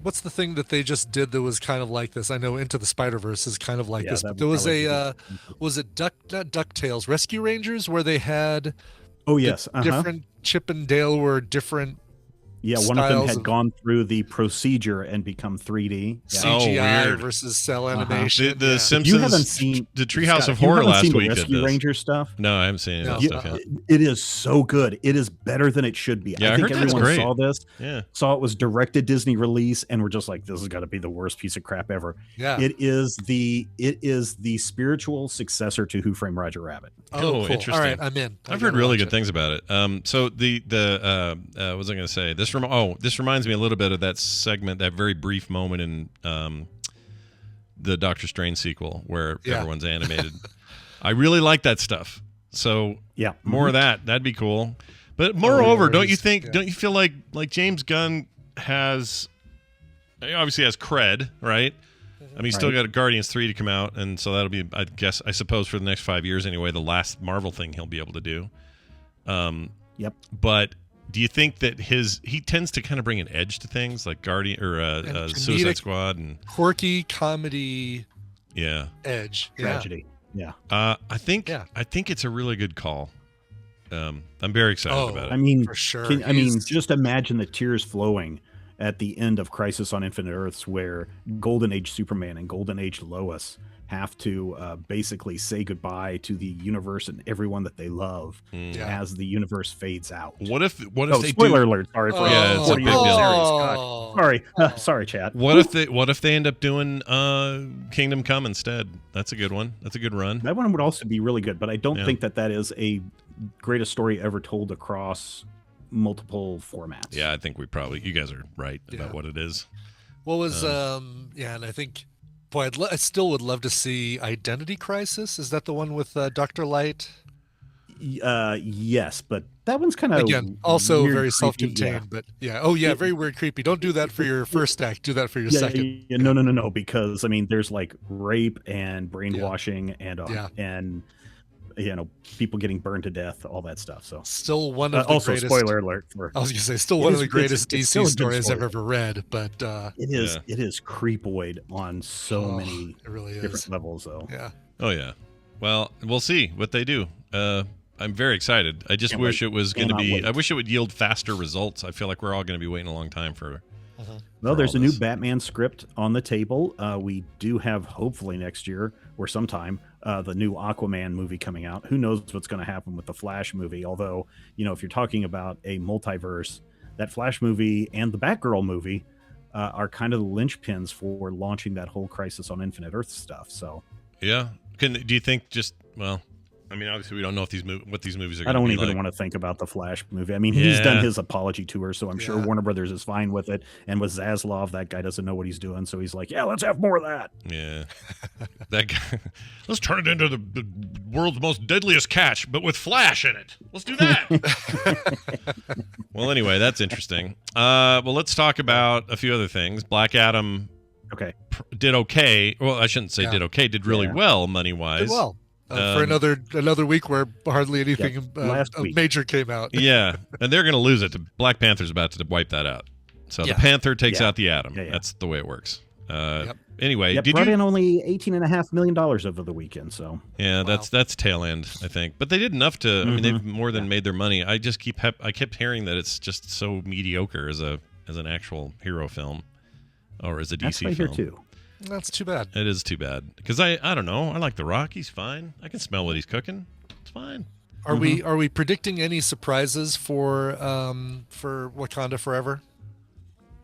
what's the thing that they just did that was kind of like this? I know Into the Spider-Verse is kind of like this, but there was was it not DuckTales, Rescue Rangers, where they had different Chip and Dale were different. Yeah, one of them had gone through the procedure and become 3D. Yeah. CGI versus cell animation. The Simpsons, you haven't seen the Treehouse of Horror last week. Rescue Ranger stuff? No, I haven't seen any stuff yet. It is so good. It is better than it should be. Yeah, I think everyone saw this. Yeah. Saw it was directed Disney release, and we're just like, this has got to be the worst piece of crap ever. Yeah. It is the spiritual successor to Who Framed Roger Rabbit. Oh, cool. Interesting. All right, I'm in. I've heard really good things about it. So the what was I going to say? This reminds me a little bit of that segment, that very brief moment in the Doctor Strange sequel where everyone's animated. I really like that stuff. So more of that. That'd be cool. But moreover, don't you think? Don't you feel like James Gunn obviously has cred, right? I mean, he's still got Guardians 3 to come out, and so that'll be, I suppose, for the next 5 years anyway, the last Marvel thing he'll be able to do. But do you think that he tends to kind of bring an edge to things like Guardian or Suicide Squad and quirky comedy? Edge, tragedy. I think it's a really good call. I'm very excited about it. I mean, for sure. Just imagine the tears flowing at the end of Crisis on Infinite Earths, where Golden Age Superman and Golden Age Lois have to basically say goodbye to the universe and everyone that they love as the universe fades out. What if they spoiler alert? Sorry for it's a big deal. Sorry, chat. What if they end up doing Kingdom Come instead? That's a good one. That's a good run. That one would also be really good, but I don't think that is a greatest story ever told across multiple formats. Yeah, I think you guys are right about what it is. What was and I think, boy, I still would love to see Identity Crisis. Is that the one with Dr. Light? Yes, but that one's kind of Again, also weird, very creepy, self-contained, yeah. but yeah. Oh yeah, very weird, creepy. Don't do that for your first act. Do that for your second. Yeah, no, because I mean, there's like rape and brainwashing and people getting burned to death, all that stuff. So still one of the also greatest. Spoiler alert for. I was gonna say still one of the greatest DC stories I've ever read, but it is creepoid on so many it really different is. levels, though. Yeah. Oh yeah. Well, we'll see what they do. I'm very excited. I just wish it was going to be. I wish it would yield faster results. I feel like we're all going to be waiting a long time for. Well, there's a new Batman script on the table. We do have, hopefully next year or sometime, the new Aquaman movie coming out. Who knows what's going to happen with the Flash movie? Although, if you're talking about a multiverse, that Flash movie and the Batgirl movie are kind of the linchpins for launching that whole Crisis on Infinite Earth stuff. So, yeah. Do you think I mean, obviously, we don't know if what these movies are going to be. I don't even like. want to think about the Flash movie. I mean, he's done his apology tour, so I'm sure Warner Brothers is fine with it. And with Zaslav, that guy doesn't know what he's doing, so he's like, "Yeah, let's have more of that." Yeah, that guy. Let's turn it into the world's most deadliest catch, but with Flash in it. Let's do that. Well, anyway, that's interesting. Well, let's talk about a few other things. Black Adam. Okay. Did okay. Well, I shouldn't say did okay. Did really well money wise. Did well. For another week where hardly anything major came out. Yeah, and they're going to lose it. Black Panther's about to wipe that out. So the Panther takes out the Atom. Yeah. That's the way it works. Anyway, did brought in only $18.5 million over the weekend. So that's tail end, I think. But they did enough to. I mean, they've more than made their money. I just kept hearing that it's just so mediocre as an actual hero film, or as a DC film. Here too. That's too bad. It is too bad because I don't know. I like The Rock. He's fine. I can smell what he's cooking. It's fine. Are we predicting any surprises for Wakanda Forever?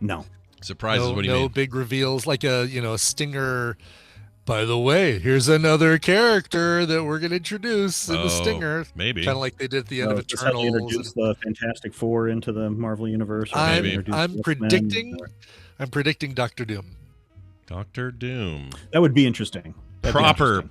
No surprises. What do you mean? No big reveals like a stinger. By the way, here's another character that we're going to introduce in the stinger. Maybe kind of like they did at the end of Eternals. Introduce the Fantastic Four into the Marvel universe. I'm predicting Doctor Doom. Dr. Doom. That would be interesting. Proper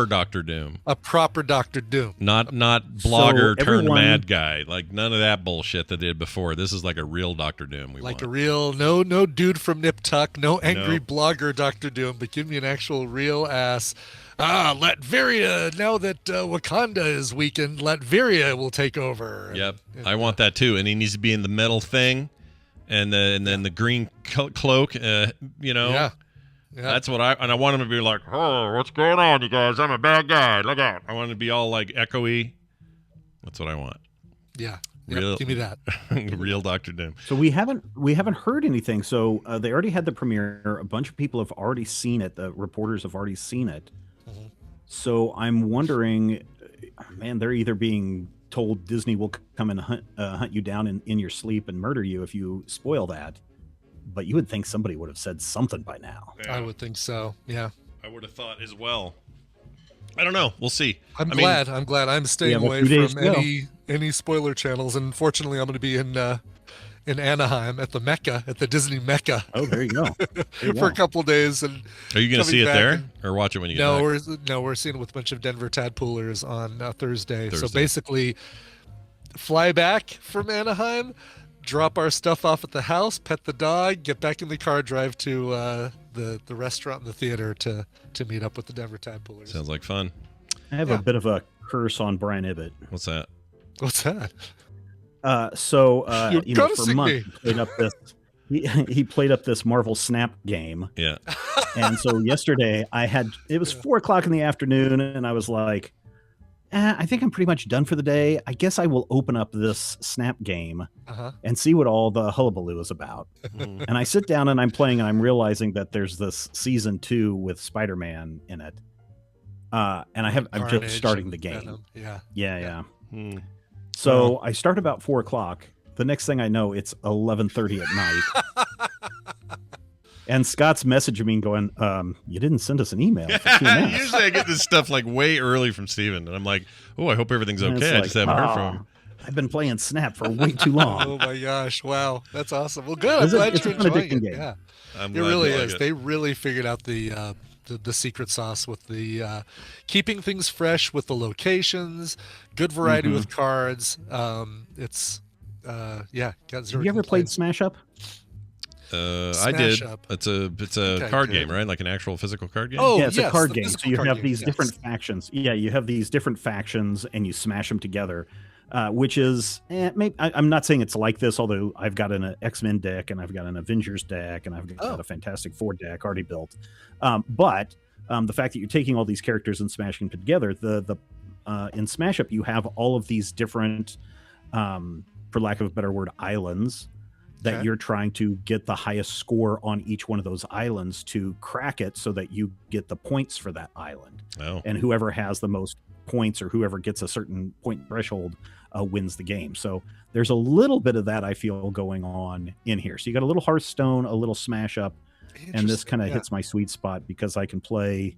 Dr. Doom. A proper Dr. Doom. Not blogger turned mad guy. Like none of that bullshit that they did before. This is like a real Dr. Doom. A real no dude from Nip Tuck, no angry blogger Dr. Doom, but give me an actual real ass. Latveria, now that Wakanda is weakened, Latveria will take over. Yep. I want that too. And he needs to be in the metal thing and then the green cloak, Yeah. That's what I want him to be like, oh, what's going on, you guys? I'm a bad guy. Look out. I want him to be all like echoey. That's what I want. Yeah. Real, give me that. Real Dr. Doom. So we haven't heard anything. So they already had the premiere. A bunch of people have already seen it. The reporters have already seen it. Mm-hmm. So I'm wondering, man, they're either being told Disney will come and hunt you down in your sleep and murder you if you spoil that. But you would think somebody would have said something by now. Yeah. I would think so. Yeah. I would have thought as well. I don't know. We'll see. I'm glad. I'm staying away from any spoiler channels. And fortunately, I'm going to be in Anaheim at the Mecca, at the Disney Mecca. Oh, there you go. For a couple of days. And are you going to see it there or watch it when you get back? We're seeing it with a bunch of Denver Tadpoolers on Thursday. So basically, fly back from Anaheim, drop our stuff off at the house, pet the dog, get back in the car, drive to the restaurant and the theater to meet up with the Denver Tadpoolers. Sounds like fun. I have a bit of a curse on Brian Ibbett. What's that? For months he played up this Marvel Snap game. Yeah. And so yesterday it was 4:00 in the afternoon and I was like, I think I'm pretty much done for the day. I guess I will open up this Snap game and see what all the hullabaloo is about. And I sit down and I'm playing and I'm realizing that there's this season 2 with Spider-Man in it. And I'm just starting the game. Venom. Yeah. So I start about 4:00. The next thing I know, it's 11:30 at night. And Scott's messaging me going, you didn't send us an email for TMS. Usually I get this stuff like way early from Steven. And I'm like, oh, I hope everything's okay. I just haven't heard from him. I've been playing Snap for way too long. Oh, my gosh. Wow. That's awesome. Well, good. I'm glad you're enjoying it. Yeah. It really is. They really figured out the the secret sauce with the keeping things fresh with the locations, good variety with cards. It's yeah. Got zero Have you ever played complaints. Smash Up? I did. Smash Up. It's a card game, right? Like an actual physical card game. Oh, Yeah, it's a yes, card the game. So physical you card have game, these yes. different factions. Yeah, you have these different factions, and you smash them together. Which is, I'm not saying it's like this, although I've got an X-Men deck, and I've got an Avengers deck, and I've got a Fantastic Four deck already built. But the fact that you're taking all these characters and smashing them together, in Smash Up, you have all of these different, for lack of a better word, islands that you're trying to get the highest score on each one of those islands to crack it so that you get the points for that island. Oh. And whoever has the most points or whoever gets a certain point threshold wins the game. So there's a little bit of that I feel going on in here. So you got a little Hearthstone, a little Smash Up, and this kind of hits my sweet spot because I can play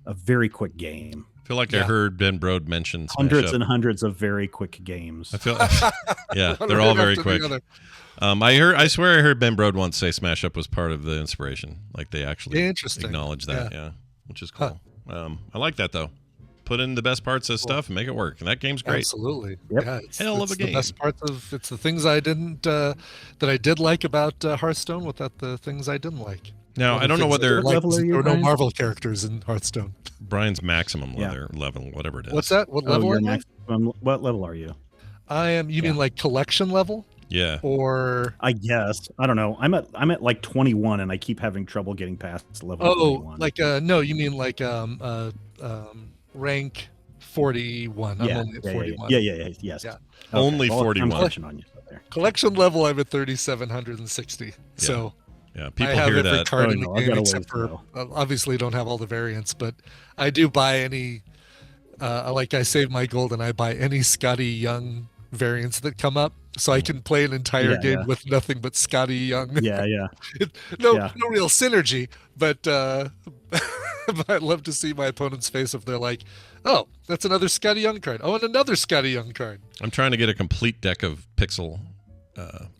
a very quick game. I feel like I heard Ben Brode mention Smash hundreds Up. and hundreds of very quick games. I feel, yeah, they're all very quick. I swear I heard Ben Brode once say Smash Up was part of the inspiration. Like they actually acknowledge that, yeah, which is cool. I like that though. Put in the best parts of stuff and make it work. And that game's great. Absolutely. Yep. Yeah, Hell of a game. The best parts of it's the things I didn't that I did like about Hearthstone without the things I didn't like. Now I don't know what there their were no Marvel characters in Hearthstone. Brian's maximum level, whatever it is. What's that? What level are you? What level are you? I am. You mean like collection level? Yeah. Or I guess I don't know. I'm at like 21, and I keep having trouble getting past level 21. like no, you mean like rank 41. I'm only at 41. Yes. Yeah. Okay. Only well, 41. I'm clutching on you there. Collection level, I'm at 3,760. So yeah, people I have hear every that. card Oh, in no, the I've game got a except ways to for obviously don't have all the variants, but I do buy any. Like I save my gold and I buy any Scotty Young variants that come up, so I can play an entire game with nothing but Scotty Young. Yeah. No real synergy, but but I'd love to see my opponent's face if they're like, "Oh, that's another Scotty Young card. Oh, and another Scotty Young card." I'm trying to get a complete deck of Pixel.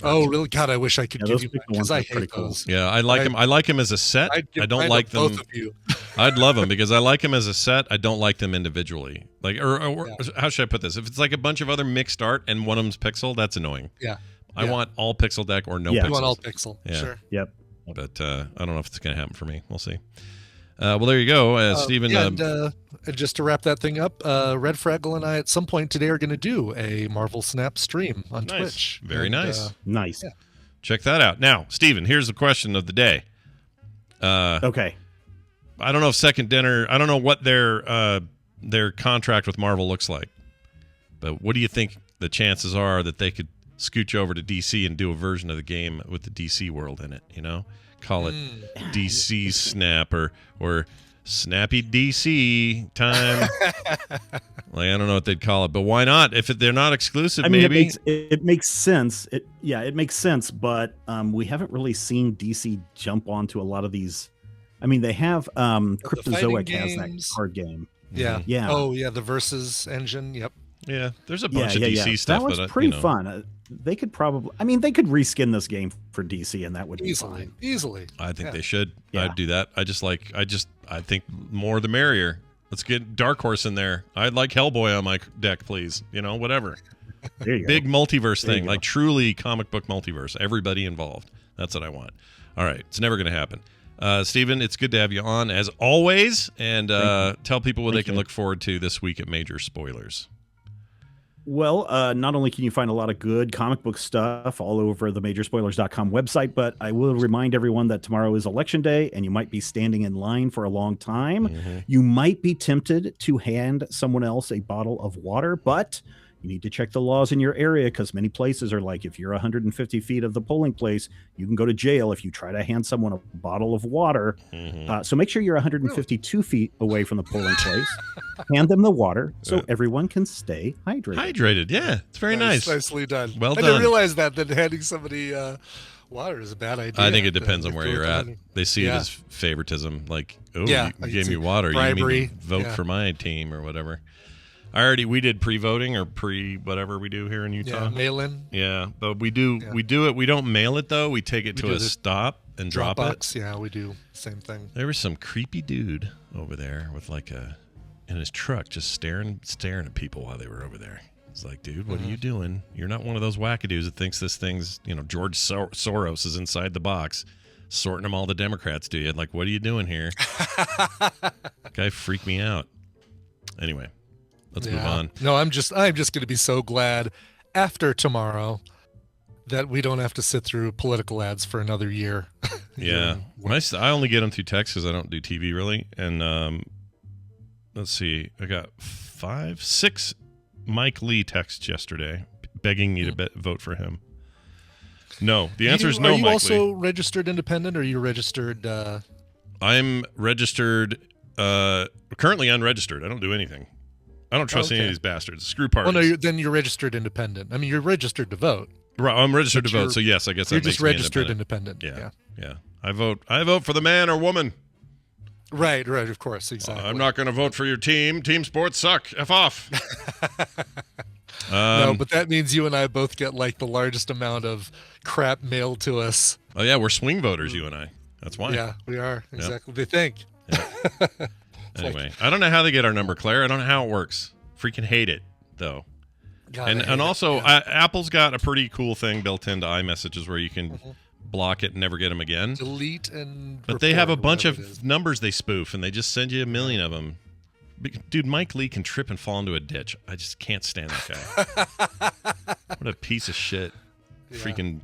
Oh, really? God, I wish I could give you because I hate cool. those. Yeah, I like him. I like him as a set. I don't like them. Both of you. I'd love them because I like them as a set. I don't like them individually. Like, or how should I put this? If it's like a bunch of other mixed art and one of them's pixel, that's annoying. Yeah. I want all pixel deck or no pixel. You want all pixel. Yeah. Sure. Yep. But I don't know if it's going to happen for me. We'll see. Well, there you go, Stephen. And just to wrap that thing up, Red Fraggle and I at some point today are going to do a Marvel Snap stream on Twitch. Very nice. Nice. Yeah. Check that out. Now, Stephen, here's the question of the day. Okay. I don't know if Second Dinner. I don't know what their contract with Marvel looks like, but what do you think the chances are that they could scooch over to DC and do a version of the game with the DC world in it? You know, call it DC Snap or Snappy DC time. Like I don't know what they'd call it, but why not? If they're not exclusive, I mean, maybe it makes sense. It makes sense, but we haven't really seen DC jump onto a lot of these. I mean, they have Cryptozoic has that card game. Yeah. Yeah. Oh, yeah. The Versus engine. Yep. Yeah. There's a bunch of DC stuff. That was pretty fun. They could probably. I mean, they could reskin this game for DC, and that would be fine. Easily. I think they should. Yeah. I'd do that. I think more the merrier. Let's get Dark Horse in there. I'd like Hellboy on my deck, please. You know, whatever. There you Big go. multiverse There you thing, go. like truly comic book multiverse. Everybody involved. That's what I want. All right. It's never going to happen. Stephen, it's good to have you on as always. And tell people what they can look forward to this week at Major Spoilers. Well, not only can you find a lot of good comic book stuff all over the majorspoilers.com website, but I will remind everyone that tomorrow is election day and you might be standing in line for a long time. Mm-hmm. You might be tempted to hand someone else a bottle of water, but you need to check the laws in your area because many places are like, if you're 150 feet of the polling place, you can go to jail if you try to hand someone a bottle of water. Mm-hmm. So make sure you're 152 feet away from the polling place. Hand them the water so everyone can stay hydrated. Hydrated, yeah. It's very nice. Nicely done. Well I done. didn't realize that handing somebody water is a bad idea. I think it depends on where you're at. They see it as favoritism, like, oh, you gave me water. Bribery. You mean vote for my team or whatever. We did pre-voting or whatever we do here in Utah. Yeah, mail in. Yeah, but we do it. We don't mail it though. We take it to a stop and drop it. Dropbox, yeah, we do same thing. There was some creepy dude over there with like in his truck just staring at people while they were over there. It's like, dude, what are you doing? You're not one of those wackadoos that thinks this thing's, George Soros is inside the box sorting them all the Democrats, do you? Like, what are you doing here? Guy freaked me out. Anyway, let's move on. No, I'm just going to be so glad after tomorrow that we don't have to sit through political ads for another year. Yeah. I only get them through text because I don't do TV really. And let's see. I got 6 Mike Lee texts yesterday begging me to vote for him. No. The answer is no, Mike Lee. Are you also registered independent, or are you registered? I'm registered, currently unregistered. I don't do anything. I don't trust any of these bastards. Screw parties. Well, no, then you're registered independent. I mean, you're registered to vote. Right, I'm registered to vote, so yes, I guess that you're makes just me registered independent. Yeah. I vote for the man or woman. Right, of course, exactly. I'm not going to vote for your team. Team sports suck. F off. No, but that means you and I both get like the largest amount of crap mailed to us. Oh yeah, we're swing voters, you and I. That's why. Yeah, we are. Exactly. They think. Yeah. Anyway, I don't know how they get our number, Claire. I don't know how it works. Freaking hate it, though. And also, Apple's got a pretty cool thing built into iMessages where you can block it and never get them again. Delete and. But they have a bunch of numbers they spoof, and they just send you a million of them. Dude, Mike Lee can trip and fall into a ditch. I just can't stand that guy. What a piece of shit. Yeah. Freaking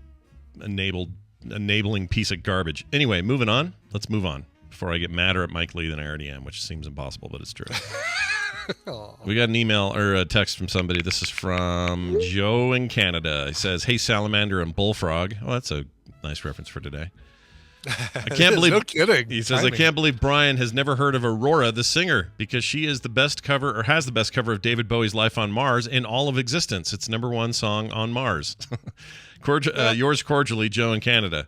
enabling piece of garbage. Anyway, moving on. Let's move on before I get madder at Mike Lee than I already am, which seems impossible, but it's true. We got an email or a text from somebody. This is from Joe in Canada. He says, "Hey, Salamander and Bullfrog." Oh, that's a nice reference for today. I can't believe. No kidding. He says, "I can't believe Brian has never heard of Aurora, the singer, because she is the best cover, or has the best cover of David Bowie's Life on Mars in all of existence. It's #1 song on Mars." Yours cordially, Joe in Canada.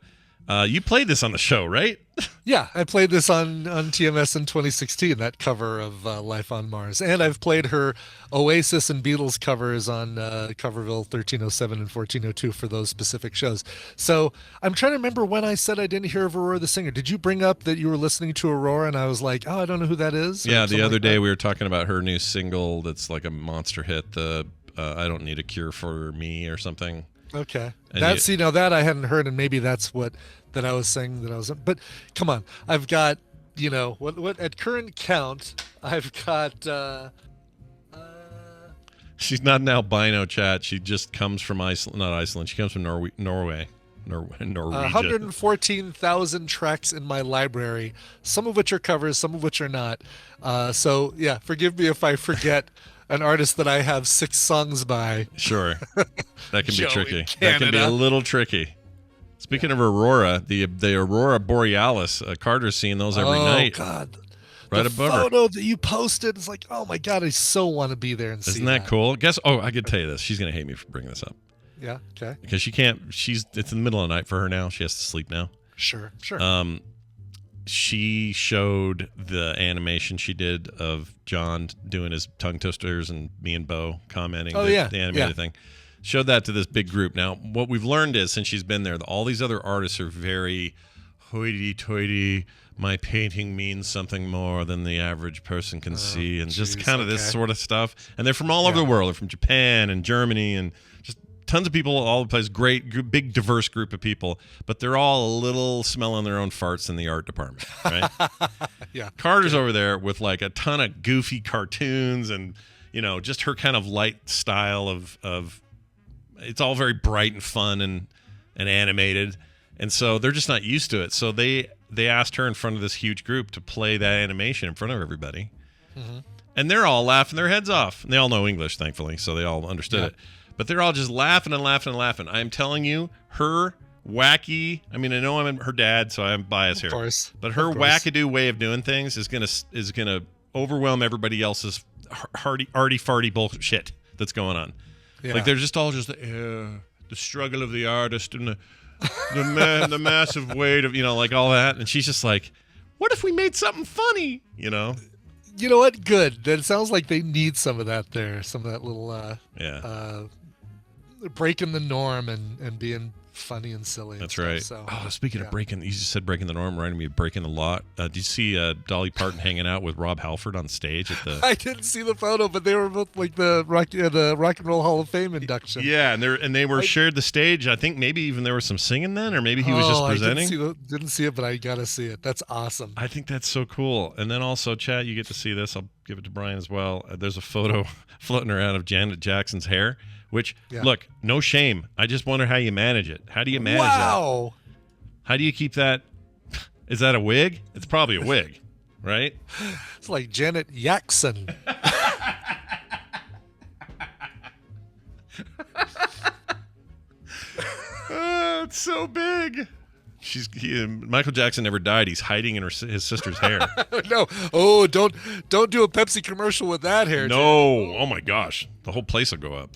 You played this on the show, right? Yeah, I played this on TMS in 2016, that cover of Life on Mars. And I've played her Oasis and Beatles covers on Coverville 1307 and 1402 for those specific shows. So I'm trying to remember when I said I didn't hear of Aurora the singer. Did you bring up that you were listening to Aurora and I was like, oh, I don't know who that is? Yeah, the other day we were talking about her new single that's like a monster hit, the I Don't Need a Cure for Me or something. Okay. Now that I hadn't heard, and maybe that's what that I was saying that I was. But come on, I've got what at current count I've got. She's not an albino, chat. She just comes from Iceland, not Iceland. She comes from Norway. 114,000 tracks in my library, some of which are covers, some of which are not. So yeah, forgive me if I forget an artist that I have 6 songs by. Sure. That can be tricky. That can be a little tricky. Speaking of Aurora, the Aurora Borealis, Carter's seeing those every night. Oh, God. Right the above photo that you posted is like, oh, my God, I so want to be there and see Isn't that cool? I could tell you this. She's going to hate me for bringing this up. Yeah, okay. Because she can't, it's in the middle of the night for her now. She has to sleep now. Sure. She showed the animation she did of John doing his tongue twisters and me and Bo commenting the animated thing. Showed that to this big group. Now, what we've learned is since she's been there, all these other artists are very hoity-toity. My painting means something more than the average person can see, and just kind of this sort of stuff. And they're from all over the world. They're from Japan and Germany and just tons of people all over the place. Great, big, diverse group of people. But they're all a little smelling their own farts in the art department, right? Yeah. Carter's over there with like a ton of goofy cartoons and, just her kind of light style of it's all very bright and fun and animated. And so they're just not used to it. So they asked her in front of this huge group to play that animation in front of everybody. Mm-hmm. And they're all laughing their heads off. And they all know English, thankfully, so they all understood it. But they're all just laughing and laughing and laughing. I'm telling you, her wacky, I know I'm her dad, so I'm biased here. Of course. But her wackadoo way of doing things is gonna overwhelm everybody else's arty-farty bullshit that's going on. Yeah. Like they're just all the struggle of the artist and the massive weight of like all that, and she's just like, what if we made something funny? You know what? Good. That sounds like they need some of that there, some of that little breaking the norm and being funny and silly. That's and right. stuff, so, Speaking of breaking, you just said breaking the norm, reminded me of breaking the law. Did you see Dolly Parton hanging out with Rob Halford on stage at the? I didn't see the photo, but they were both like the Rock and Roll Hall of Fame induction. Yeah, and they were shared the stage. I think maybe even there was some singing then, or maybe he was just presenting. I didn't see it, but I gotta see it. That's awesome. I think that's so cool. And then also, chat, you get to see this. I'll give it to Brian as well. There's a photo floating around of Janet Jackson's hair. Which, look, no shame. I just wonder how you manage it. How do you manage that? How do you keep that? Is that a wig? It's probably a wig, right? It's like Janet Jackson. It's so big. Michael Jackson never died. He's hiding in his sister's hair. No. Oh, don't do a Pepsi commercial with that hair. No. Janet. Oh, my gosh. The whole place will go up.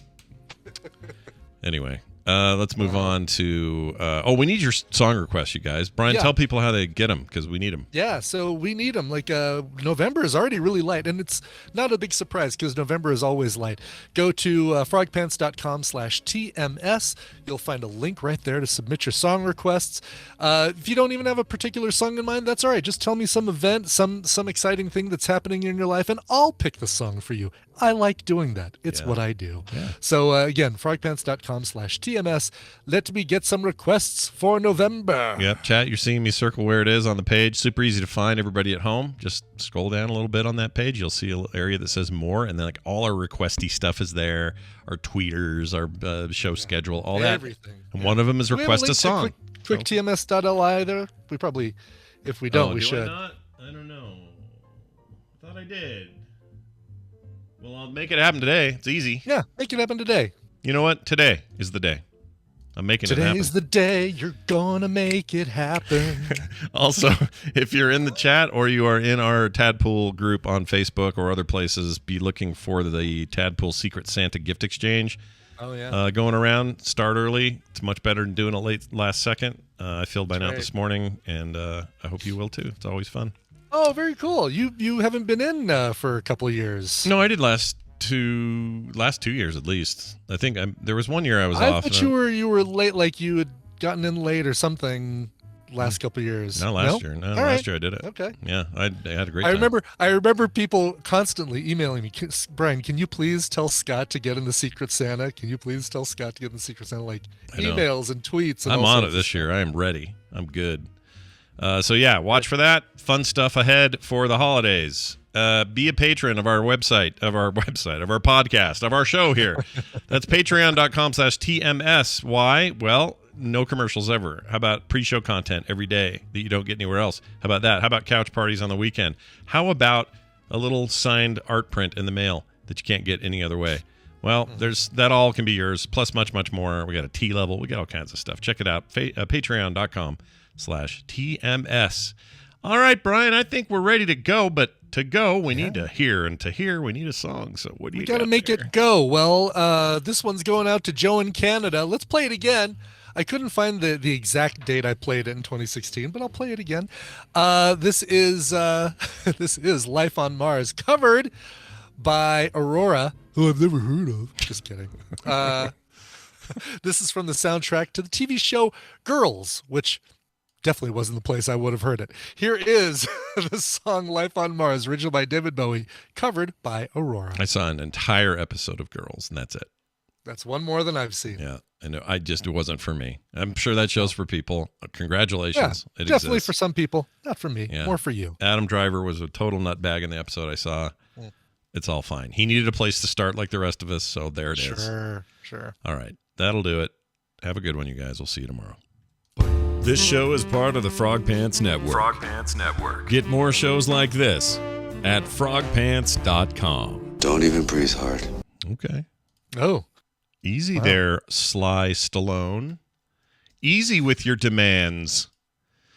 Anyway, let's move on to we need your song requests, you guys. Brian, tell people how they get them, because we need them. Yeah, so we need them. Like November is already really light, and it's not a big surprise because November is always light. Go to frogpants.com/TMS. You'll find a link right there to submit your song requests. If you don't even have a particular song in mind, that's all right. Just tell me some event, some exciting thing that's happening in your life, and I'll pick the song for you. I like doing that. It's what I do. Yeah. So again, frogpants.com/TMS. Let me get some requests for November. Yep, chat, you're seeing me circle where it is on the page. Super easy to find, everybody at home. Just scroll down a little bit on that page. You'll see an area that says more, and then like all our requesty stuff is there. Our tweeters, our show schedule, all that. Everything. And one of them is request a song. Quick TMS.li there. We probably, if we don't, we should. I don't know. I thought I did. Well, I'll make it happen today. It's easy. Yeah, make it happen today. You know what? Today is the day. I'm making it happen. Today's the day you're gonna make it happen. Also, if you're in the chat or you are in our Tadpool group on Facebook or other places, be looking for the Tadpool Secret Santa gift exchange. Oh, yeah. Going around. Start early. It's much better than doing it last second. I filled mine out this morning, and I hope you will too. It's always fun. Oh, very cool. You haven't been in for a couple of years. No, I did last 2 years at least. I think there was 1 year I was off. I thought you were late, like you had gotten in late or something last couple of years. Not last year. No, last year I did it. Okay. Yeah, I had a great time. I remember people constantly emailing me, Brian, can you please tell Scott to get in the Secret Santa? Can you please tell Scott to get in the Secret Santa? Like emails and tweets. And I'm on it this year. I am ready. I'm good. So yeah, watch for that. Fun stuff ahead for the holidays. Be a patron of our website, of our podcast, of our show here. That's patreon.com/TMS. Why? Well, no commercials ever. How about pre-show content every day that you don't get anywhere else? How about that? How about couch parties on the weekend? How about a little signed art print in the mail that you can't get any other way? Well, that all can be yours, plus much, much more. We got a T level. We got all kinds of stuff. Check it out. Patreon.com/TMS. All right, Brian, I think we're ready to go, but to go, we need to hear, and to hear, we need a song. So what do you got? We got to make it go. Well, this one's going out to Joe in Canada. Let's play it again. I couldn't find the exact date I played it in 2016, but I'll play it again. This is Life on Mars, covered by Aurora, who I've never heard of. Just kidding. This is from the soundtrack to the TV show Girls, which definitely wasn't the place I would have heard it. Here is the song Life on Mars, original by David Bowie, covered by Aurora. I saw an entire episode of Girls, and that's it. That's one more than I've seen. Yeah, I know. It wasn't for me. I'm sure that show's for people. Congratulations. Yeah, definitely exists. For some people. Not for me. Yeah. More for you. Adam Driver was a total nutbag in the episode I saw. It's all fine. He needed a place to start like the rest of us, so there it is. Sure. All right. That'll do it. Have a good one, you guys. We'll see you tomorrow. This show is part of the Frog Pants Network. Frog Pants Network. Get more shows like this at frogpants.com. Don't even breathe hard. Okay. Oh. Easy there, Sly Stallone. Easy with your demands.